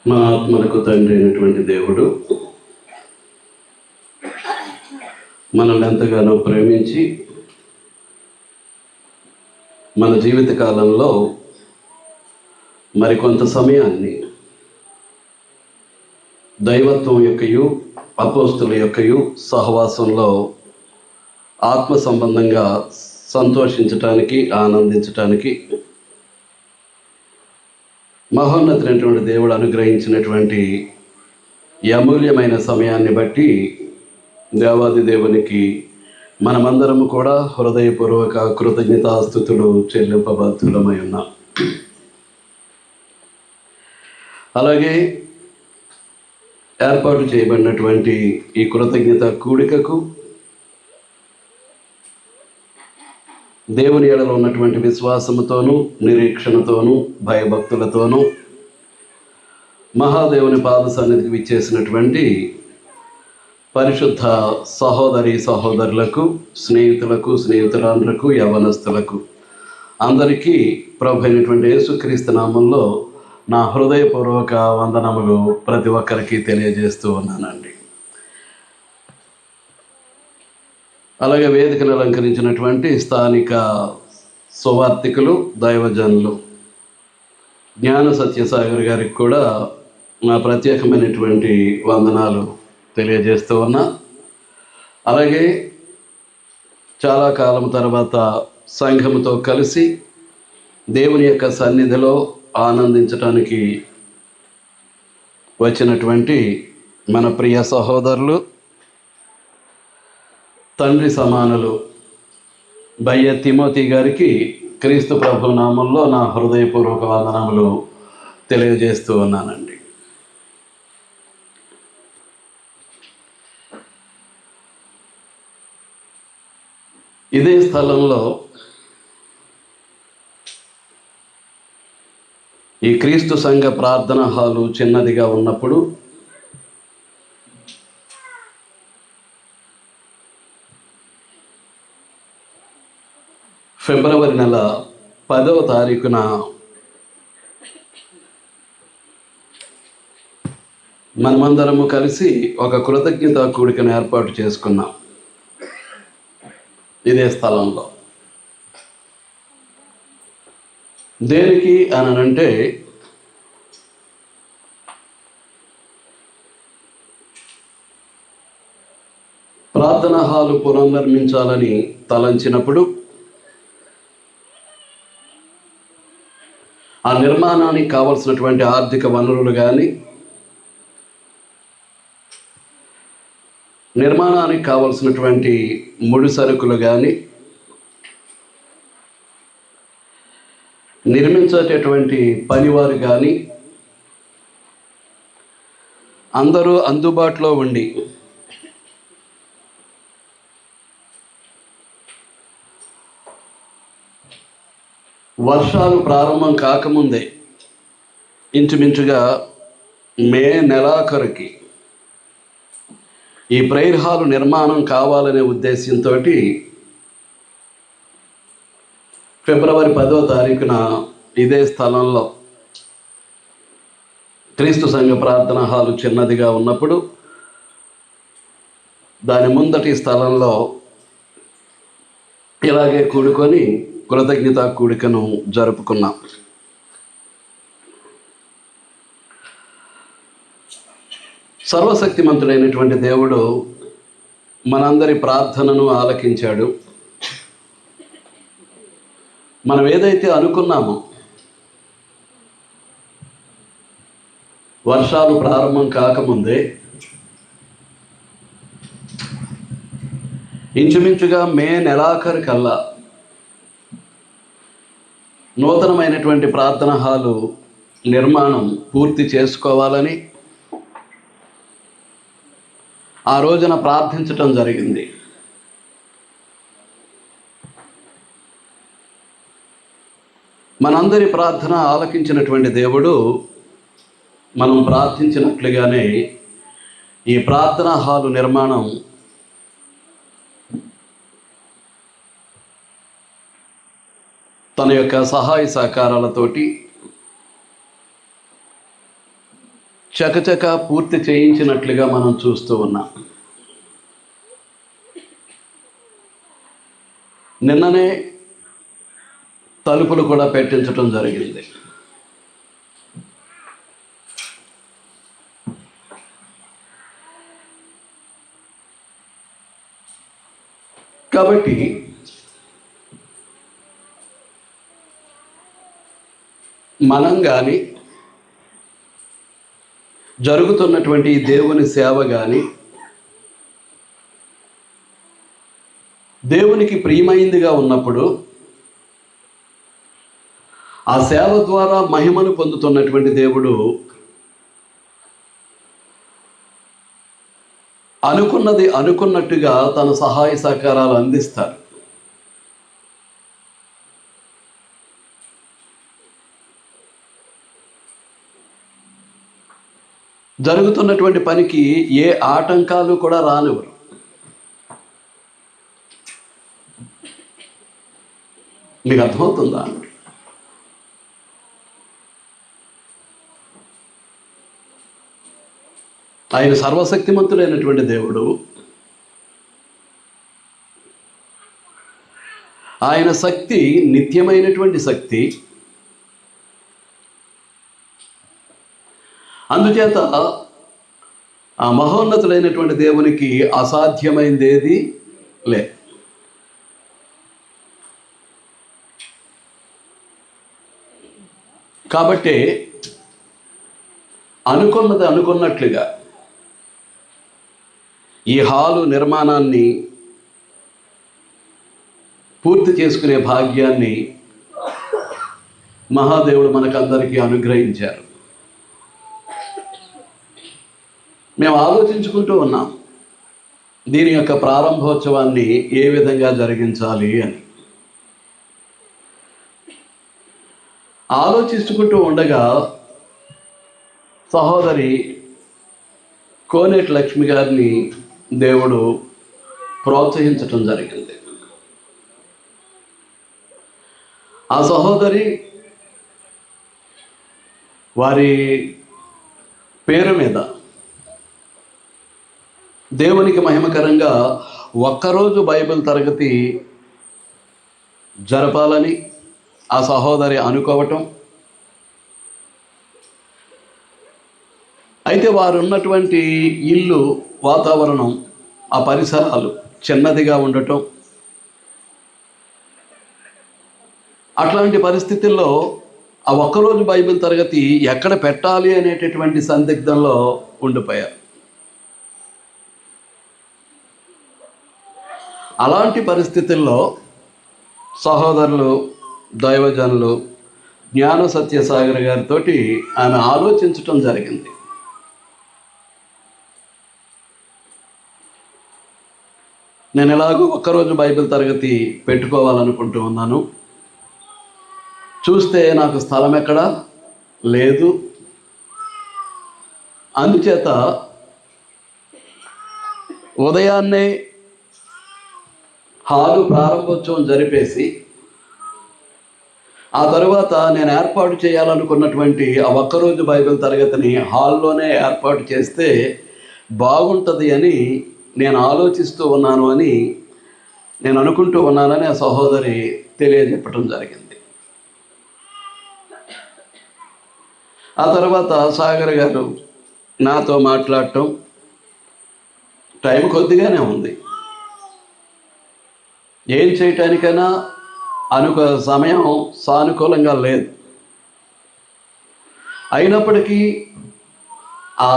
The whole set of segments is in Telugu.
మా ఆత్మలకు తండ్రి అయినటువంటి దేవుడు మనల్ని ఎంతగానో ప్రేమించి మన జీవిత కాలంలో మరికొంత సమయాన్ని దైవత్వం యొక్కయు అపోస్తుల యొక్కయు సహవాసంలో ఆత్మ సంబంధంగా సంతోషించటానికి ఆనందించటానికి మహోన్నతమైనటువంటి దేవుడు అనుగ్రహించినటువంటి ఈ అమూల్యమైన సమయాన్ని బట్టి దేవాది దేవునికి మనమందరము కూడా హృదయపూర్వక కృతజ్ఞతాస్తుతులు చెల్లింపబద్ధులమై ఉన్నాం. అలాగే ఏర్పాటు చేయబడినటువంటి ఈ కృతజ్ఞత కూడికకు దేవుని ఎడలో ఉన్నటువంటి విశ్వాసముతోనూ నిరీక్షణతోనూ భయభక్తులతోనూ మహాదేవుని పాద సన్నిధికి విచ్చేసినటువంటి పరిశుద్ధ సహోదరి సహోదరులకు, స్నేహితులకు, స్నేహితురాండ్రకు, యవనస్తులకు అందరికీ ప్రభు అయినటువంటి యేసుక్రీస్తు నామంలో నా హృదయపూర్వక వందనములు ప్రతి ఒక్కరికి తెలియజేస్తూ ఉన్నానండి. అలాగే వేదికను అలంకరించినటువంటి స్థానిక సువార్థికులు, దైవజనులు జ్ఞాన సత్యసాగర్ గారికి కూడా నా ప్రత్యేకమైనటువంటి వందనాలు తెలియజేస్తూ ఉన్నా. అలాగే చాలా కాలం తర్వాత సంఘముతో కలిసి దేవుని యొక్క సన్నిధిలో ఆనందించటానికి వచ్చినటువంటి మన ప్రియ సహోదరులు, తండ్రి సమానులు బయ్య తిమోతి గారికి క్రీస్తు ప్రభు నామంలో నా హృదయపూర్వక వందనములు తెలియజేస్తూ ఉన్నానండి. ఇదే స్థలంలో ఈ క్రీస్తు సంఘ ప్రార్థనా హాలు చిన్నదిగా ఉన్నప్పుడు ఫిబ్రవరి నెల 10వ తారీఖున మనమందరము కలిసి ఒక కృతజ్ఞత కూడికను ఏర్పాటు చేసుకున్నాం ఇదే స్థలంలో. దేనికి అనంటే ప్రార్థనా హాలు పునర్నిర్మించాలని తలంచినప్పుడు ఆ నిర్మాణానికి కావలసినటువంటి ఆర్థిక వనరులు కానీ, నిర్మాణానికి కావలసినటువంటి ముడి సరుకులు కానీ, నిర్మించేటటువంటి పనివారు కానీ అందరూ అందుబాటులో ఉండి వర్షాలు ప్రారంభం కాకముందే ఇంచుమించుగా మే నెలాఖరుకి ఈ ప్రేయర్ హాలు నిర్మాణం కావాలనే ఉద్దేశంతో ఫిబ్రవరి 10వ తారీఖున ఇదే స్థలంలో క్రీస్తు సంఘ ప్రార్థనా హాలు చిన్నదిగా ఉన్నప్పుడు దాని ముందటి స్థలంలో ఇలాగే కూడుకొని కృతజ్ఞత కూడికను జరుపుకున్నాం. సర్వశక్తిమంతుడైనటువంటి దేవుడు మనందరి ప్రార్థనను ఆలకించాడు. మనం ఏదైతే అనుకున్నామో వర్షాలు ప్రారంభం కాకముందే ఇంచుమించుగా మే నెలాఖరు కల్లా నూతనమైనటువంటి ప్రార్థనా హాలు నిర్మాణం పూర్తి చేసుకోవాలని ఆ రోజున ప్రార్థించటం జరిగింది. మనందరి ప్రార్థన ఆలకించినటువంటి దేవుడు మనం ప్రార్థించినట్లుగానే ఈ ప్రార్థనా హాలు నిర్మాణం తన యొక్క సహాయ సహకారాలతోటి చకచక పూర్తి చేయించినట్లుగా మనం చూస్తూ ఉన్నాం. నిన్ననే తలుపులు కూడా పెట్టించడం జరిగింది. కాబట్టి మనం కానీ జరుగుతున్నటువంటి దేవుని సేవ కానీ దేవునికి ప్రియమైందిగా ఉన్నప్పుడు ఆ సేవ ద్వారా మహిమను పొందుతున్నటువంటి దేవుడు అనుకున్నది అనుకున్నట్టుగా తన సహాయ సహకారాలు అందిస్తారు. జరుగుతున్నటువంటి పనికి ఏ ఆటంకాలు కూడా రానివ్వరు. మీకు అర్థమవుతుందా? ఆయన సర్వశక్తిమంతుడైనటువంటి దేవుడు. ఆయన శక్తి నిత్యమైనటువంటి శక్తి. అందుచేత ఆ మహోన్నతుడైనటువంటి దేవునికి అసాధ్యమైనది ఏది లే. కాబట్టి అనుకున్నది అనుకున్నట్లుగా ఈ హాలు నిర్మాణాన్ని పూర్తి చేసుకునే భాగ్యాన్ని మహాదేవుడు మనకందరికీ అనుగ్రహించారు. మేము ఆలోచించుకుంటూ ఉన్నాం దీని యొక్క ప్రారంభోత్సవాన్ని ఏ విధంగా జరిగించాలి అని. ఆలోచించుకుంటూ ఉండగా సహోదరి కోనేటి లక్ష్మి గారిని దేవుడు ప్రోత్సహించటం జరిగింది. ఆ సహోదరి వారి పేరు మీద దేవునికి మహిమకరంగా ఒక్కరోజు బైబిల్ తరగతి జరపాలని ఆ సహోదరి అనుకోవటం. అయితే వారు ఉన్నటువంటి ఇల్లు వాతావరణం, ఆ పరిసరాలు చిన్నదిగా ఉండటం, అట్లాంటి పరిస్థితుల్లో ఆ ఒక్కరోజు బైబిల్ తరగతి ఎక్కడ పెట్టాలి అనేటటువంటి సందిగ్ధంలో ఉండిపోయారు. అలాంటి పరిస్థితుల్లో సహోదరులు దైవజనులు జ్ఞాన సత్యసాగర్ గారితో ఆమె ఆలోచించటం జరిగింది. నేను ఎలాగో ఒక్కరోజు బైబిల్ తరగతి పెట్టుకోవాలనుకుంటూ ఉన్నాను. చూస్తే నాకు స్థలం ఎక్కడా లేదు. అందుచేత ఉదయాన్నే హాలు ప్రారంభోత్సవం జరిపేసి ఆ తరువాత నేను ఏర్పాటు చేయాలనుకున్నటువంటి ఆ ఒక్కరోజు బైబిల్ తరగతిని హాల్లోనే ఏర్పాటు చేస్తే బాగుంటుంది అని నేను ఆలోచిస్తూ ఉన్నాను అని నేను అనుకుంటూ ఉన్నానని ఆ సహోదరి తెలియజెప్పటం జరిగింది. ఆ తర్వాత సాగర్ గారు నాతో మాట్లాడటం, టైం కొద్దిగానే ఉంది, ఏం చేయటానికైనా సమయం సానుకూలంగా లేదు. అయినప్పటికీ ఆ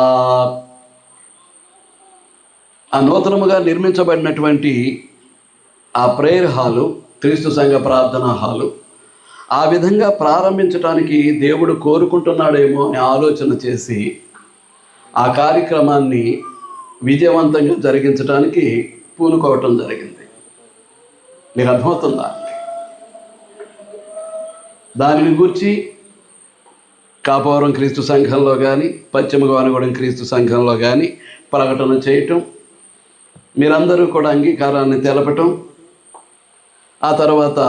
నూతనముగా నిర్మించబడినటువంటి ఆ ప్రేయర్ హాలు, క్రీస్తు సంఘ ప్రార్థనా హాలు ఆ విధంగా ప్రారంభించడానికి దేవుడు కోరుకుంటున్నాడేమో అని ఆలోచన చేసి ఆ కార్యక్రమాన్ని విజయవంతంగా జరిగించడానికి పూనుకోవటం జరిగింది. మీకు అర్థమవుతుందా? దానిని గురించి కాపవరం క్రీస్తు సంఘంలో కానీ, పశ్చిమ గోనగూడెం క్రీస్తు సంఘంలో కానీ ప్రకటన చేయటం, మీరందరూ కూడా అంగీకారాన్ని తెలపటం, ఆ తర్వాత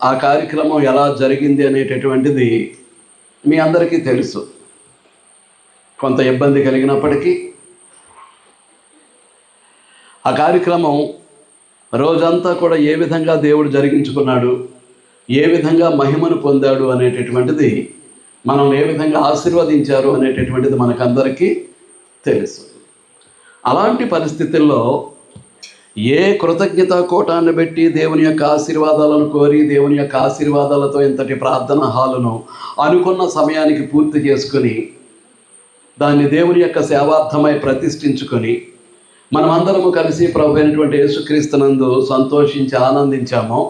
ఆ కార్యక్రమం ఎలా జరిగింది అనేటటువంటిది మీ అందరికీ తెలుసు. కొంత ఇబ్బంది కలిగినప్పటికీ ఆ కార్యక్రమం రోజంతా కూడా ఏ విధంగా దేవుడు జరిగించుకున్నాడు, ఏ విధంగా మహిమను పొందాడు అనేటటువంటిది, మనం ఏ విధంగా ఆశీర్వదించారు అనేటటువంటిది మనకందరికీ తెలుసు. అలాంటి పరిస్థితుల్లో ఏ కృతజ్ఞత కోటాన్ని పెట్టి దేవుని యొక్క ఆశీర్వాదాలను కోరి దేవుని యొక్క ఆశీర్వాదాలతో ఇంతటి ప్రార్థన హాలును అనుకున్న సమయానికి పూర్తి చేసుకుని దాన్ని దేవుని యొక్క సేవార్థమై ప్రతిష్ఠించుకొని మనమందరము కలిసి ప్రభు అయినటువంటి యేసుక్రీస్తునందు సంతోషించి ఆనందించామో,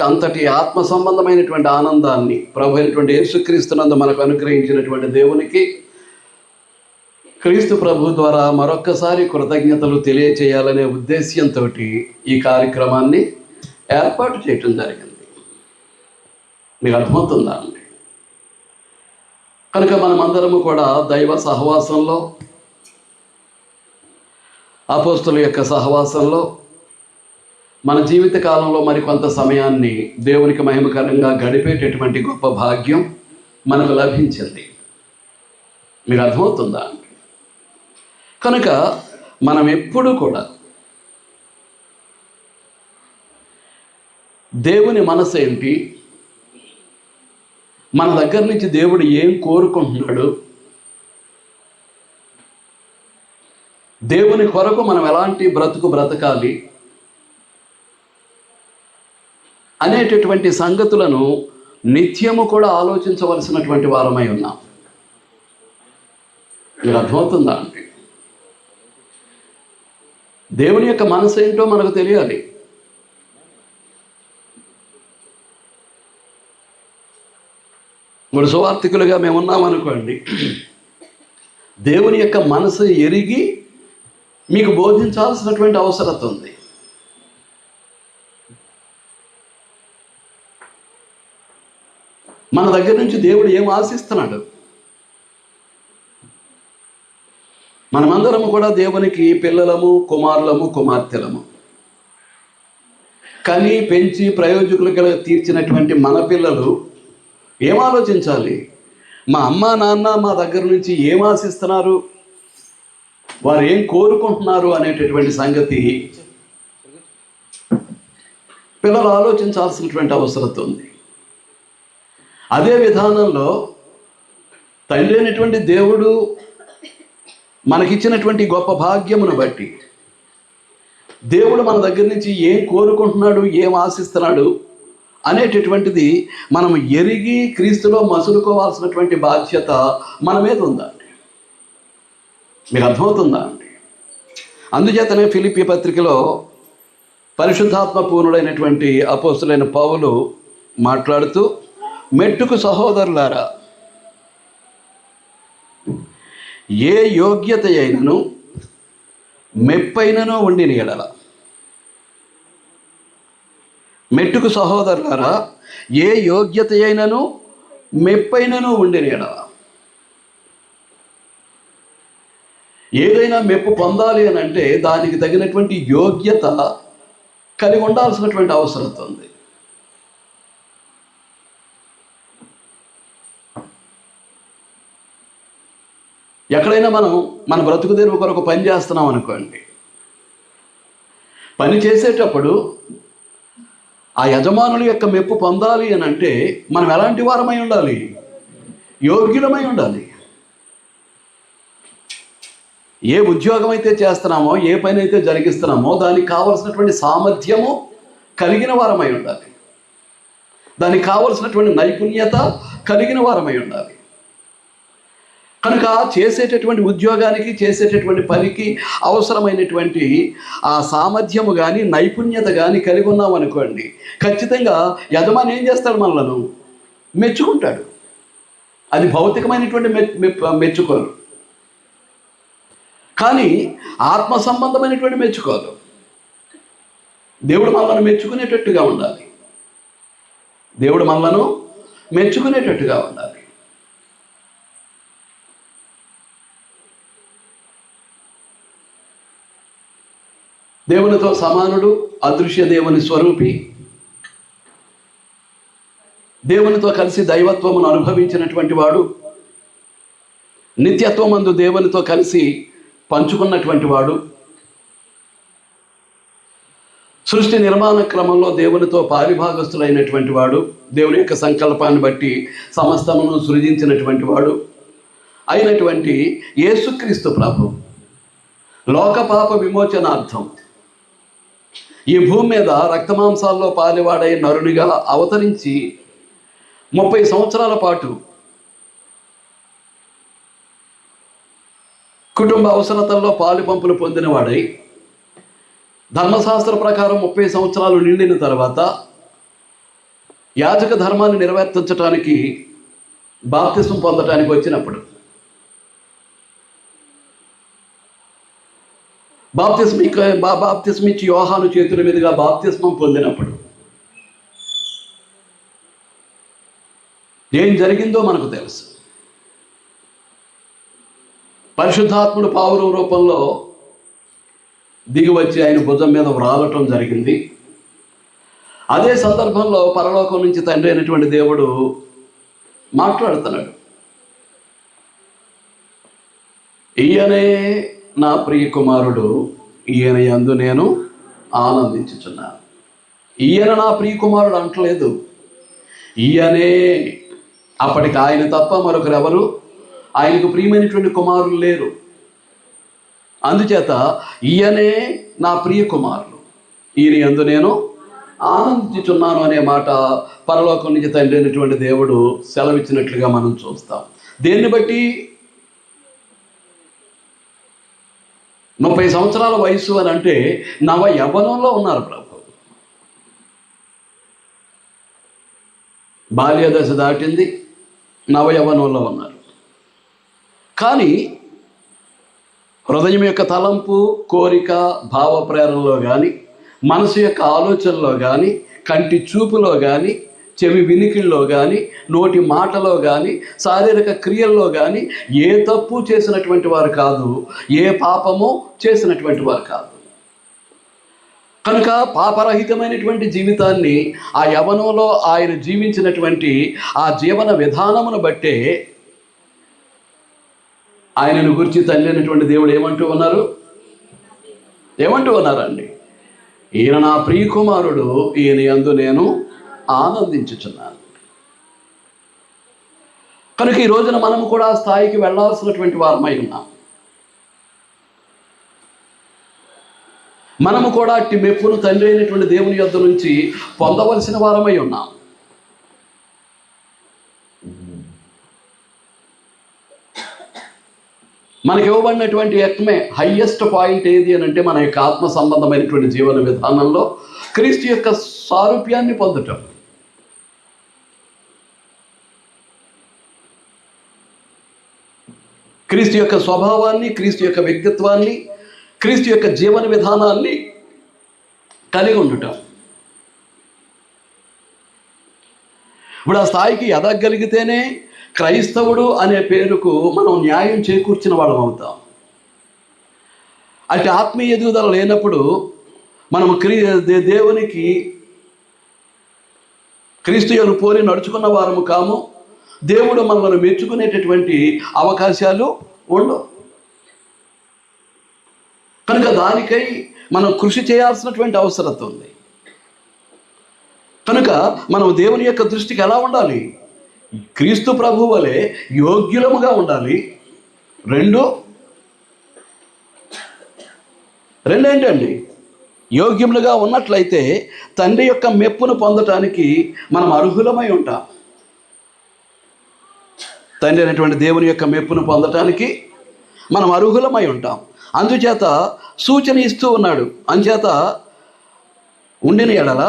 అంతటి ఆత్మ సంబంధమైనటువంటి ఆనందాన్ని ప్రభు అయినటువంటి యేసుక్రీస్తునందు మనకు అనుగ్రహించినటువంటి దేవునికి క్రీస్తు ప్రభు ద్వారా మరొక్కసారి కృతజ్ఞతలు తెలియచేయాలనే ఉద్దేశ్యంతో ఈ కార్యక్రమాన్ని ఏర్పాటు చేయటం జరిగింది. మీకు అర్థమవుతుందా అండి? కనుక మనమందరము కూడా దైవ సహవాసంలో, అపోస్తుల యొక్క సహవాసంలో మన జీవిత కాలంలో మరికొంత సమయాన్ని దేవునికి మహిమకరంగా గడిపేటటువంటి గొప్ప భాగ్యం మనకు లభించింది. మీకు అర్థమవుతుందా? కనుక మనం ఎప్పుడూ కూడా దేవుని మనసు ఏంటి, మన దగ్గర నుంచి దేవుడు ఏం కోరుకుంటున్నాడు, దేవుని కొరకు మనం ఎలాంటి బ్రతుకు బ్రతకాలి అనేటటువంటి సంగతులను నిత్యము కూడా ఆలోచించవలసినటువంటి వారమై ఉన్నాం. మీరు అర్థమవుతుందా అంటే దేవుని యొక్క మనసు ఏంటో మనకు తెలియాలి. ఇప్పుడు సువార్థికులుగా మేము ఉన్నామనుకోండి, దేవుని యొక్క మనసు ఎరిగి మీకు బోధించాల్సినటువంటి అవసరత ఉంది. మన దగ్గర నుంచి దేవుడు ఏం ఆశిస్తున్నాడు? మనమందరము కూడా దేవునికి పిల్లలము, కుమారులము, కుమార్తెలము. కని పెంచి ప్రయోజకులుగా తీర్చినటువంటి మన పిల్లలు ఏం ఆలోచించాలి? మా అమ్మ నాన్న మా దగ్గర నుంచి ఏం ఆశిస్తున్నారు, వారు ఏం కోరుకుంటున్నారు అనేటటువంటి సంగతి పిల్లలు ఆలోచించాల్సినటువంటి అవసరం ఉంది. అదే విధానంలో తండ్రి అయినటువంటి దేవుడు మనకిచ్చినటువంటి గొప్ప భాగ్యమును బట్టి దేవుడు మన దగ్గర నుంచి ఏం కోరుకుంటున్నాడు, ఏం ఆశిస్తున్నాడు అనేటటువంటిది మనం ఎరిగి క్రీస్తులో మసులుకోవాల్సినటువంటి బాధ్యత మన మీద ఉందండి. మీకు అర్థమవుతుందా అండి? అందుచేతనే ఫిలిప్పీ పత్రికలో పరిశుద్ధాత్మ పూర్ణుడైనటువంటి అపోస్తులైన పౌలు మాట్లాడుతూ, మెట్టుకు సహోదరులారా, ఏ యోగ్యత అయినను మెప్పైనను ఉండిన ఎడల, మెట్టుకు సహోదరులారా ఏ యోగ్యత అయినను మెప్పైనను ఉండిన ఎడల, ఏదైనా మెప్పు పొందాలి అని అంటే దానికి తగినటువంటి యోగ్యత కలిగి ఉండాల్సినటువంటి అవసరం ఉంది. ఎక్కడైనా మనం మన బ్రతుకు తెరువు కొరకు పని చేస్తున్నాం అనుకోండి, పని చేసేటప్పుడు ఆ యజమానుల యొక్క మెప్పు పొందాలి అని అంటే మనం ఎలాంటి వారమై ఉండాలి? యోగ్యులమై ఉండాలి. ఏ ఉద్యోగం అయితే చేస్తున్నామో, ఏ పని అయితే జరిగిస్తున్నామో దానికి కావలసినటువంటి సామర్థ్యము కలిగిన వారమై ఉండాలి. దానికి కావలసినటువంటి నైపుణ్యత కలిగిన వారమై ఉండాలి. కనుక చేసేటటువంటి ఉద్యోగానికి, చేసేటటువంటి పనికి అవసరమైనటువంటి ఆ సామర్థ్యము కానీ నైపుణ్యత కానీ కలిగి ఉన్నామనుకోండి, ఖచ్చితంగా యజమాని ఏం చేస్తాడు? మనలను మెచ్చుకుంటాడు. అది భౌతికమైనటువంటి మెచ్చుకోలు, కానీ ఆత్మ సంబంధమైనటువంటి మెచ్చుకోలు. దేవుడు మనలను మెచ్చుకునేటట్టుగా ఉండాలి. దేవుడు మనలను మెచ్చుకునేటట్టుగా ఉండాలి. దేవునితో సమానుడు, అదృశ్య దేవుని స్వరూపి, దేవునితో కలిసి దైవత్వమును అనుభవించినటువంటి వాడు, నిత్యత్వమందు దేవునితో కలిసి పంచుకున్నటువంటి వాడు, సృష్టి నిర్మాణ క్రమంలో దేవునితో పారిభాగస్తులైనటువంటి వాడు, దేవుని యొక్క సంకల్పాన్ని బట్టి సమస్తమును సృజించినటువంటి వాడు అయినటువంటి యేసుక్రీస్తు ప్రభు లోకపాప విమోచనార్థం ఈ భూమి మీద రక్తమాంసాల్లో పాలివాడై నరునిగా అవతరించి 30 సంవత్సరాల పాటు కుటుంబ అవసరతల్లో పాలు పంపులు పొందినవాడై ధర్మశాస్త్ర ప్రకారం 30 సంవత్సరాలు నిండిన తర్వాత యాజక ధర్మాన్ని నిర్వర్తించడానికి బాప్తిస్మం పొందటానికి వచ్చినప్పుడు బాప్తిస్మం ఇచ్చి యోహాను చేతుల మీదుగా బాప్తిస్మం పొందినప్పుడు ఏం జరిగిందో మనకు తెలుసు. పరిశుద్ధాత్ముడు పావురం రూపంలో దిగి వచ్చి ఆయన భుజం మీద వ్రాలటం జరిగింది. అదే సందర్భంలో పరలోకం నుంచి తండ్రి అయినటువంటి దేవుడు మాట్లాడుతున్నాడు. ఈయనే నా ప్రియ కుమారుడు, ఈయన యందు నేను ఆనందించుచున్నాను. ఈయన నా ప్రియ కుమారుడు అంటలేదు, ఈయనే. అప్పటికి ఆయన తప్ప మరొకరు ఎవరు ఆయనకు ప్రియమైనటువంటి కుమారులు లేరు. అందుచేత ఈయనే నా ప్రియ కుమారుడు, ఈయన యందు నేను ఆనందించుచున్నాను అనే మాట పరలోకం నుంచి తండ్రి అయినటువంటి దేవుడు సెలవిచ్చినట్లుగా మనం చూస్తాం. దేన్ని బట్టి? 30 సంవత్సరాల వయసు అని అంటే నవ యవ్వనంలో ఉన్నారు ప్రభు. బాల్య దశ దాటింది, నవ యవ్వనంలో ఉన్నారు. కానీ హృదయం యొక్క తలంపు, కోరిక, భావ ప్రేరణలో కానీ, మనసు యొక్క ఆలోచనలో కానీ, కంటి చూపులో కానీ, చెవి వినికిల్లో కానీ, నోటి మాటలో కానీ, శారీరక క్రియల్లో కానీ ఏ తప్పు చేసినటువంటి వారు కాదు, ఏ పాపము చేసినటువంటి వారు కాదు. కనుక పాపరహితమైనటువంటి జీవితాన్ని ఆ యవ్వనంలో ఆయన జీవించినటువంటి ఆ జీవన విధానమును బట్టే ఆయనను గురించి తండ్రి అయినటువంటి దేవుడు ఏమంటూ ఉన్నారండి? ఈయన నా ప్రియ కుమారుడు, ఈయన యందు నేను ఆనందించుచున్నాను. కనుక ఈ రోజున మనము కూడా ఆ స్థాయికి వెళ్ళాల్సినటువంటి వారమై ఉన్నాం. మనము కూడా అట్టి మెప్పును తండ్రి అయినటువంటి దేవుని యొద్ద నుంచి పొందవలసిన వారమై ఉన్నాం. మనకి ఇవ్వబడినటువంటి ఎక్మే హయ్యెస్ట్ పాయింట్ ఏది అని అంటే, మన యొక్క ఆత్మ సంబంధమైనటువంటి జీవన విధానంలో క్రీస్తు యొక్క సారూప్యాన్ని పొందటం. క్రీస్తు యొక్క స్వభావాన్ని, క్రీస్తు యొక్క వ్యక్తిత్వాన్ని, క్రీస్తు యొక్క జీవన విధానాన్ని కలిగి ఉండటం. ఇప్పుడు ఆ స్థాయికి ఎదగలిగితేనే క్రైస్తవుడు అనే పేరుకు మనం న్యాయం చేకూర్చిన వాళ్ళం అవుతాం. అటు ఆత్మీయ ఎదుగుదల లేనప్పుడు మనం దేవునికి క్రీస్తును పోలి నడుచుకున్న వారము కాము. దేవుడు మనల్ని మెచ్చుకునేటటువంటి అవకాశాలు ఉండవు. కనుక దానికై మనం కృషి చేయాల్సినటువంటి అవసరం ఉంది. కనుక మనం దేవుని యొక్క దృష్టికి ఎలా ఉండాలి? క్రీస్తు ప్రభు వలె యోగ్యులముగా ఉండాలి. రెండేంటండి? యోగ్యములుగా ఉన్నట్లయితే తండ్రి యొక్క మెప్పును పొందటానికి మనం అర్హులమై ఉంటాం. తండ్రి అయినటువంటి దేవుని యొక్క మెప్పును పొందటానికి మనం అర్హులమై ఉంటాం. అందుచేత సూచన ఇస్తూ ఉన్నాడు. అంచేత ఉండిన ఎడల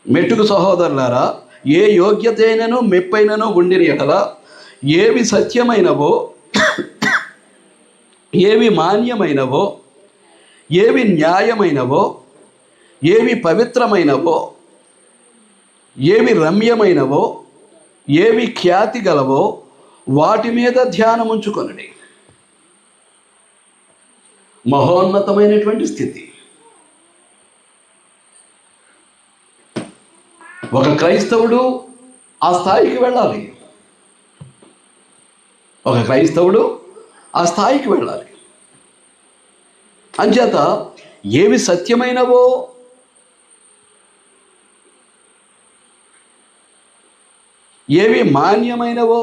మెట్టుకు సహోదరులారా, ఏ యోగ్యత అయినను మెప్పైనను ఉండిన ఎడల ఏవి సత్యమైనవో, ఏవి మాన్యమైనవో, ఏవి న్యాయమైనవో, ఏవి పవిత్రమైనవో, ఏవి రమ్యమైనవో, ఏవి ఖ్యాతి గలవో వాటి మీద ధ్యానముంచుకొనుడి. మహోన్నతమైనటువంటి స్థితి. ఒక క్రైస్తవుడు ఆ స్థాయికి వెళ్ళాలి. ఒక క్రైస్తవుడు ఆ స్థాయికి వెళ్ళాలి. అంచేత ఏవి సత్యమైనవో, ఏవి మాన్యమైనవో,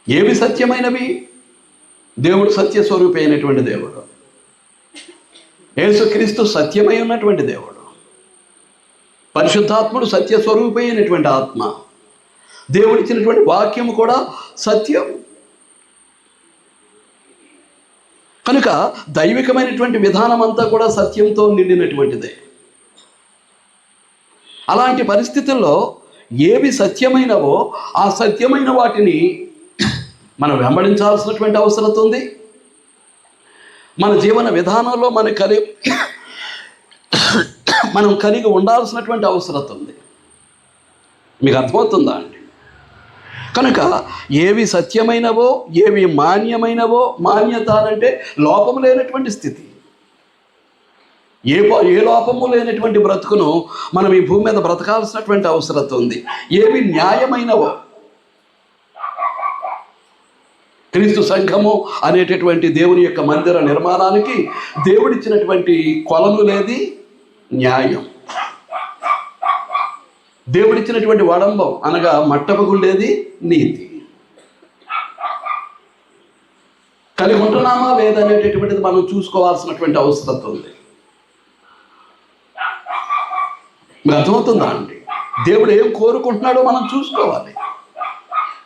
ఏవి సత్యమైనవి, దేవుడు సత్యస్వరూపి అయినటువంటి దేవుడు. యేసుక్రీస్తు సత్యమై ఉన్నటువంటి దేవుడు. పరిశుద్ధాత్ముడు సత్యస్వరూపి అయినటువంటి ఆత్మ. దేవుడిచ్చినటువంటి వాక్యము కూడా సత్యం. కనుక దైవికమైనటువంటి విధానం అంతా కూడా సత్యంతో నిండినటువంటిదే. అలాంటి పరిస్థితుల్లో ఏవి సత్యమైనవో ఆ సత్యమైన వాటిని మనం వెంబడించాల్సినటువంటి అవసరం ఉంది. మన జీవన విధానంలో మనం కలిగి ఉండాల్సినటువంటి అవసరం ఉంది. మీకు అర్థమవుతుందా అండి? కనుక ఏవి సత్యమైనవో, ఏవి మాన్యమైనవో, మాన్యత అంటే లోపం లేనటువంటి స్థితి. ఏ లోపము లేనటువంటి బ్రతుకును మనం ఈ భూమి మీద బ్రతకాల్సినటువంటి అవసరం ఉంది. ఏవి న్యాయమైనవో, క్రీస్తు సంఘము అనేటటువంటి దేవుని యొక్క మందిర నిర్మాణానికి దేవుడిచ్చినటువంటి కొలను లేది న్యాయం. దేవుడిచ్చినటువంటి వడంబం అనగా మట్టపగుండేది నీతి. కలిగి ఉంటున్నామా లేదనేటటువంటిది మనం చూసుకోవాల్సినటువంటి అవసరం ఉంది. మీకు అర్థమవుతుందా అండి? దేవుడు ఏం కోరుకుంటున్నాడో మనం చూసుకోవాలి.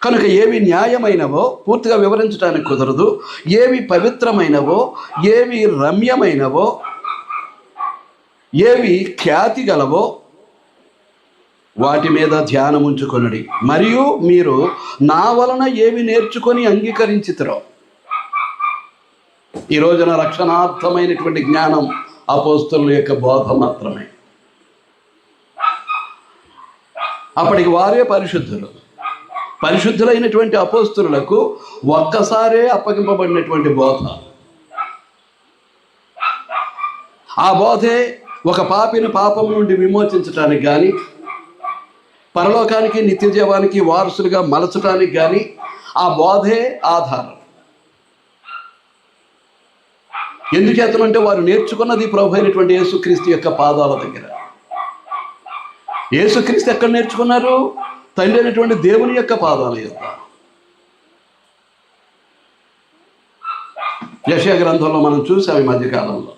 కనుక ఏవి న్యాయమైనవో పూర్తిగా వివరించడానికి కుదరదు. ఏవి పవిత్రమైనవో, ఏవి రమ్యమైనవో, ఏవి ఖ్యాతి గలవో వాటి మీద ధ్యానం ఉంచుకొనుడి. మరియు మీరు నా వలన ఏవి నేర్చుకొని అంగీకరించితిరో. ఈ రోజున రక్షణార్థమైనటువంటి జ్ఞానం అపోస్తలుల యొక్క బోధ మాత్రమే. అప్పటికి వారే పరిశుద్ధులైనటువంటి అపోస్తలులకు ఒక్కసారే అప్పగింపబడినటువంటి బోధ. ఆ బోధే ఒక పాపిని పాపం నుండి విమోచించడానికి కానీ, పరలోకానికి నిత్య జీవానికి వారసులుగా మలచడానికి కానీ ఆ బోధే ఆధారం. ఎందుచేతనంటే వారు నేర్చుకున్నది ప్రభు అయినటువంటి యేసుక్రీస్తు యొక్క పాదాల దగ్గర. యేసుక్రీస్తు ఎక్కడ నేర్చుకున్నారు? తండ్రి అయినటువంటి దేవుని యొక్క పాదాల యొక్క. యెషయా గ్రంథంలో మనం చూసాం ఈ మధ్యకాలంలో.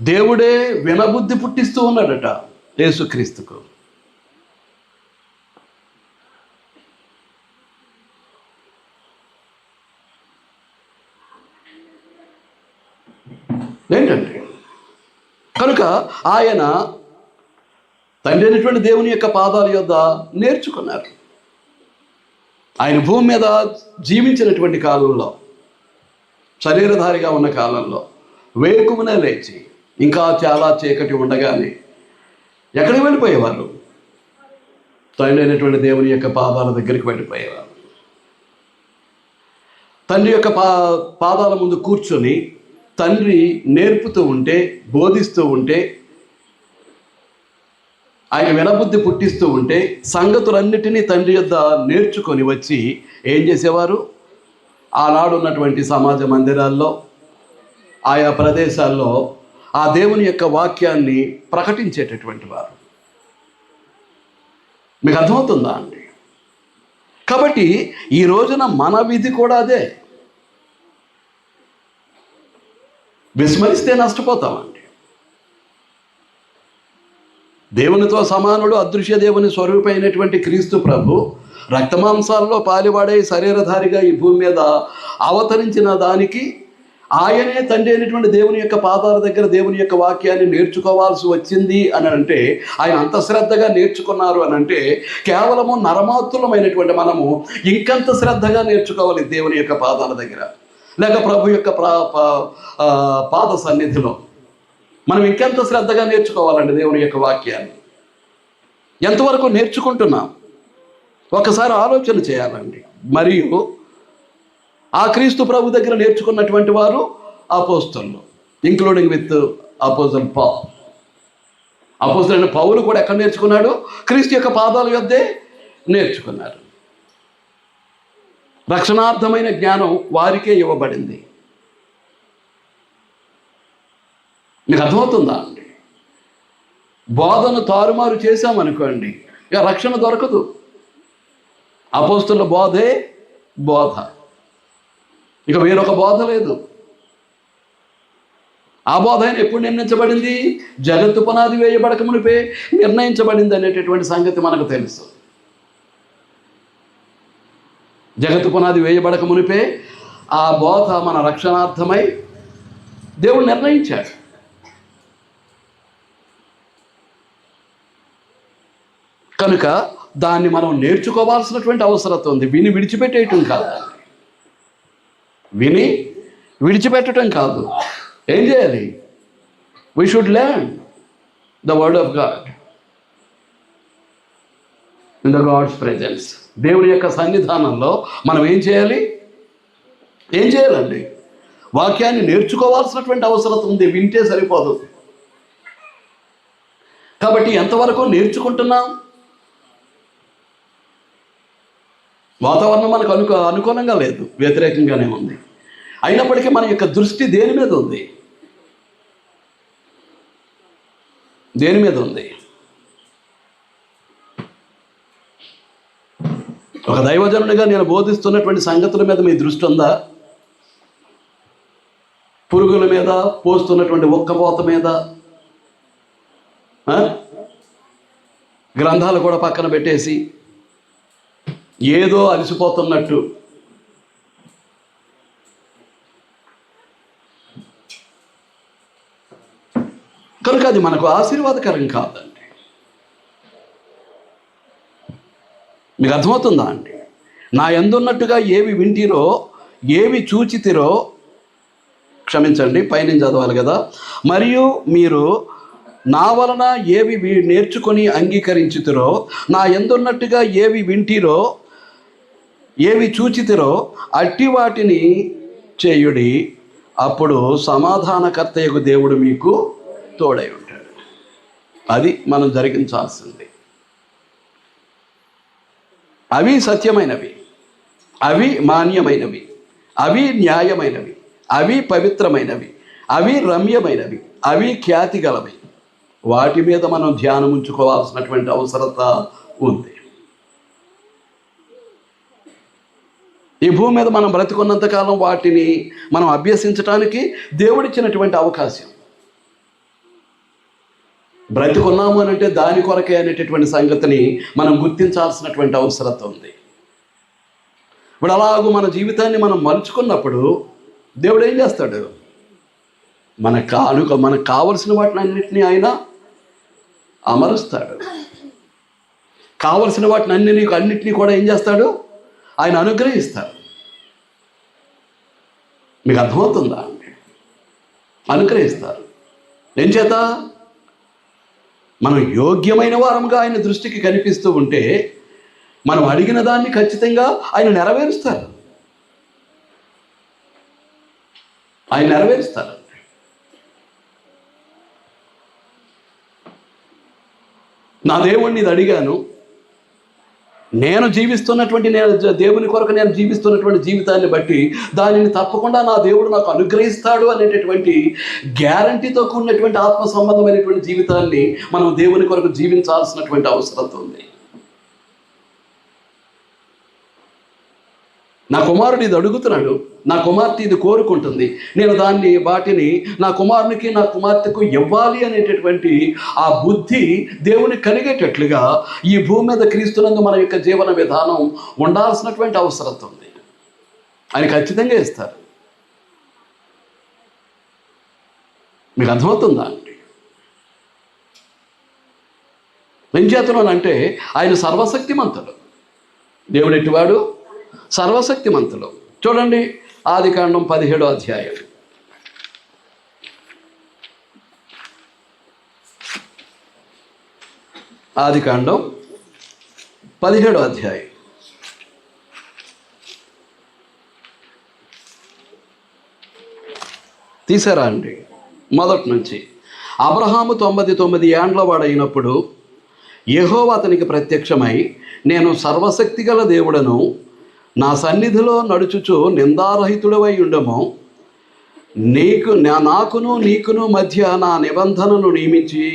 దేవుడే వినబుద్ధి పుట్టిస్తూ ఉన్నాడట యేసుక్రీస్తుకు. ఏంటంటే కనుక ఆయన తండ్రి అయినటువంటి దేవుని యొక్క పాదాల యొద్ద నేర్చుకున్నారు. ఆయన భూమి మీద జీవించినటువంటి కాలంలో, శరీరధారిగా ఉన్న కాలంలో వేకువనే లేచి ఇంకా చాలా చీకటి ఉండగానే ఎక్కడికి వెళ్ళిపోయేవారు? తండ్రి అయినటువంటి దేవుని యొక్క పాదాల దగ్గరికి వెళ్ళిపోయేవారు. తండ్రి యొక్క పాదాల ముందు కూర్చొని తండ్రి నేర్పుతూ ఉంటే, బోధిస్తూ ఉంటే, ఆయన వినబుద్ధి పుట్టిస్తూ ఉంటే సంగతులన్నిటినీ తండ్రి యొద్ద నేర్చుకొని వచ్చి ఏం చేసేవారు? ఆనాడు ఉన్నటువంటి సమాజ మందిరాల్లో, ఆయా ప్రదేశాల్లో ఆ దేవుని యొక్క వాక్యాన్ని ప్రకటించేటటువంటి వారు. మీకు అర్థమవుతుందా అండి? కాబట్టి ఈ రోజున మన విధి కూడా అదే. విస్మరిస్తే నష్టపోతామండి. దేవునితో సమానుడు, అదృశ్య దేవుని స్వరూపి అయినటువంటి క్రీస్తు ప్రభు రక్తమాంసాల్లో పాలివాడై శరీరధారిగా ఈ భూమి మీద అవతరించిన దానికి ఆయనే తండ్రి అయినటువంటి దేవుని యొక్క పాదాల దగ్గర దేవుని యొక్క వాక్యాన్ని నేర్చుకోవాల్సి వచ్చింది అని అంటే, ఆయన అంత శ్రద్ధగా నేర్చుకున్నారు అని అంటే, కేవలము నరమాతులమైనటువంటి మనము ఇంకంత శ్రద్ధగా నేర్చుకోవాలి దేవుని యొక్క పాదాల దగ్గర, లేక ప్రభు యొక్క పాద సన్నిధిలో మనం ఇంకెంత శ్రద్ధగా నేర్చుకోవాలండి దేవుని యొక్క వాక్యాన్ని. ఎంతవరకు నేర్చుకుంటున్నాం ఒకసారి ఆలోచన చేయాలండి. మరియు ఆ క్రీస్తు ప్రభు దగ్గర నేర్చుకున్నటువంటి వారు అపోస్తలులు. Including with apostle Paul. Apostle పౌలు కూడా ఎక్కడ నేర్చుకున్నాడు? క్రీస్తు యొక్క పాదాల యొద్దే నేర్చుకున్నారు. రక్షణార్థమైన జ్ఞానం వారికే ఇవ్వబడింది. మీకు అర్థమవుతుందా అండి? బోధను తారుమారు చేశామనుకోండి, ఇక రక్షణ దొరకదు. అపోస్తుల బోధే బోధ, ఇక వేరొక బోధ లేదు. ఆ బోధ అయినా ఎప్పుడు నిర్ణయించబడింది? జగత్తు పునాది వేయబడక మునిపే నిర్ణయించబడింది అనేటటువంటి సంగతి మనకు తెలుసు. జగత్తు పునాది వేయబడక మునిపే ఆ బోధ మన రక్షణార్థమై దేవుడు నిర్ణయించాడు. కనుక దాన్ని మనం నేర్చుకోవాల్సినటువంటి అవసరం ఉంది. విని విడిచిపెట్టేయటం కాదు, విని విడిచిపెట్టడం కాదు. ఏం చేయాలి? We should learn the word of God in the God's presence. దేవుని యొక్క సన్నిధానంలో మనం ఏం చేయాలి? ఏం చేయాలండి? వాక్యాన్ని నేర్చుకోవాల్సినటువంటి అవసరం ఉంది. వింటే సరిపోదు. కాబట్టి ఎంతవరకు నేర్చుకుంటున్నాం? వాతావరణం మనకు అనుకూలంగా లేదు, వ్యతిరేకంగానే ఉంది. అయినప్పటికీ మన యొక్క దృష్టి దేని మీద ఉంది? దేని మీద ఉంది? ఒక దైవజనుడిగా నేను బోధిస్తున్నటువంటి సంగతుల మీద మీ దృష్టి ఉందా? పురుగుల మీద, పోస్తున్నటువంటి ఒక్కపోత మీద, గ్రంథాలు కూడా పక్కన పెట్టేసి ఏదో అలసిపోతున్నట్టు కనుక అది మనకు ఆశీర్వాదకరం కాదండి. మీకు అర్థమవుతుందా అండి? నా యందున్నట్టుగా ఏవి వింటిరో, ఏవి చూచితిరో, క్షమించండి పైన చదవాలి కదా, మరియు మీరు నా వలన ఏవి నేర్చుకొని అంగీకరించుతిరో, నా యందున్నట్టుగా ఏవి వింటిరో, ఏవి చూచితిరో అట్టి వాటిని చేయుడి, అప్పుడు సమాధానకర్తయగు దేవుడు మీకు తోడై ఉంటాడు. అది మనం జరిగించాల్సింది. అవి సత్యమైనవి, అవి మాన్యమైనవి, అవి న్యాయమైనవి, అవి పవిత్రమైనవి, అవి రమ్యమైనవి, అవి ఖ్యాతి గలవి. వాటి మీద మనం ధ్యానం ఉంచుకోవాల్సినటువంటి అవసరత ఉంది. ఈ భూమి మీద మనం బ్రతికున్నంతకాలం వాటిని మనం అభ్యసించడానికి దేవుడిచ్చినటువంటి అవకాశం. బ్రతికున్నాము అని అంటే దాని కొరకే అనేటటువంటి సంగతిని మనం గుర్తించాల్సినటువంటి అవసరత ఉంది. ఇప్పుడు అలాగూ మన జీవితాన్ని మనం మలుచుకున్నప్పుడు దేవుడు ఏం చేస్తాడు? మనకు కావలసిన వాటిని అన్నింటినీ ఆయన అమరుస్తాడు. కావలసిన వాటిని అన్నింటినీ కూడా ఏం చేస్తాడు? ఆయన అనుగ్రహిస్తాడు. మీకు అర్థమవుతుందా అండి? అనుగ్రహిస్తారు. ఏం చేత? మనం యోగ్యమైన వారముగా ఆయన దృష్టికి కనిపిస్తూ ఉంటే మనం అడిగిన దాన్ని ఖచ్చితంగా ఆయన నెరవేరుస్తారు. ఆయన నెరవేరుస్తారు. నా దేవుణ్ణి ఇది అడిగాను, నేను దేవుని కొరకు నేను జీవిస్తున్నటువంటి జీవితాన్ని బట్టి దానిని తప్పకుండా నా దేవుడు నాకు అనుగ్రహిస్తాడు అనేటటువంటి గ్యారంటీతో కూడినటువంటి ఆత్మ సంబంధమైనటువంటి జీవితాన్ని మనం దేవుని కొరకు జీవించాల్సినటువంటి అవసరం ఉంది. నా కుమారుడు ఇది అడుగుతున్నాడు, నా కుమార్తె ఇది కోరుకుంటుంది, నేను వాటిని నా కుమారునికి నా కుమార్తెకు ఇవ్వాలి అనేటటువంటి ఆ బుద్ధి దేవునికి కలిగేటట్లుగా ఈ భూమి మీద క్రీస్తునందు మన యొక్క జీవన విధానం ఉండాల్సినటువంటి అవసరం ఉంది. ఆయన ఖచ్చితంగా ఇస్తారు. మీకు అర్థమవుతుందా అండి? ఏం చేతలోనంటే ఆయన సర్వశక్తిమంతుడు. దేవుడు ఎట్టివాడు? సర్వశక్తిమంతులు. చూడండి ఆదికాండం 17వ అధ్యాయం. ఆదికాండం 17వ అధ్యాయం. తీసారా అండి? మొదటి నుంచి. అబ్రహాము 99 ఏండ్ల వాడైనప్పుడు యెహోవా అతనికి ప్రత్యక్షమై, నేను సర్వశక్తిగల దేవుడను, నా సన్నిధిలో నడుచుచు నిందారహితుడవై ఉండము, నాకును నీకును మధ్య నా నిబంధనను నియమించి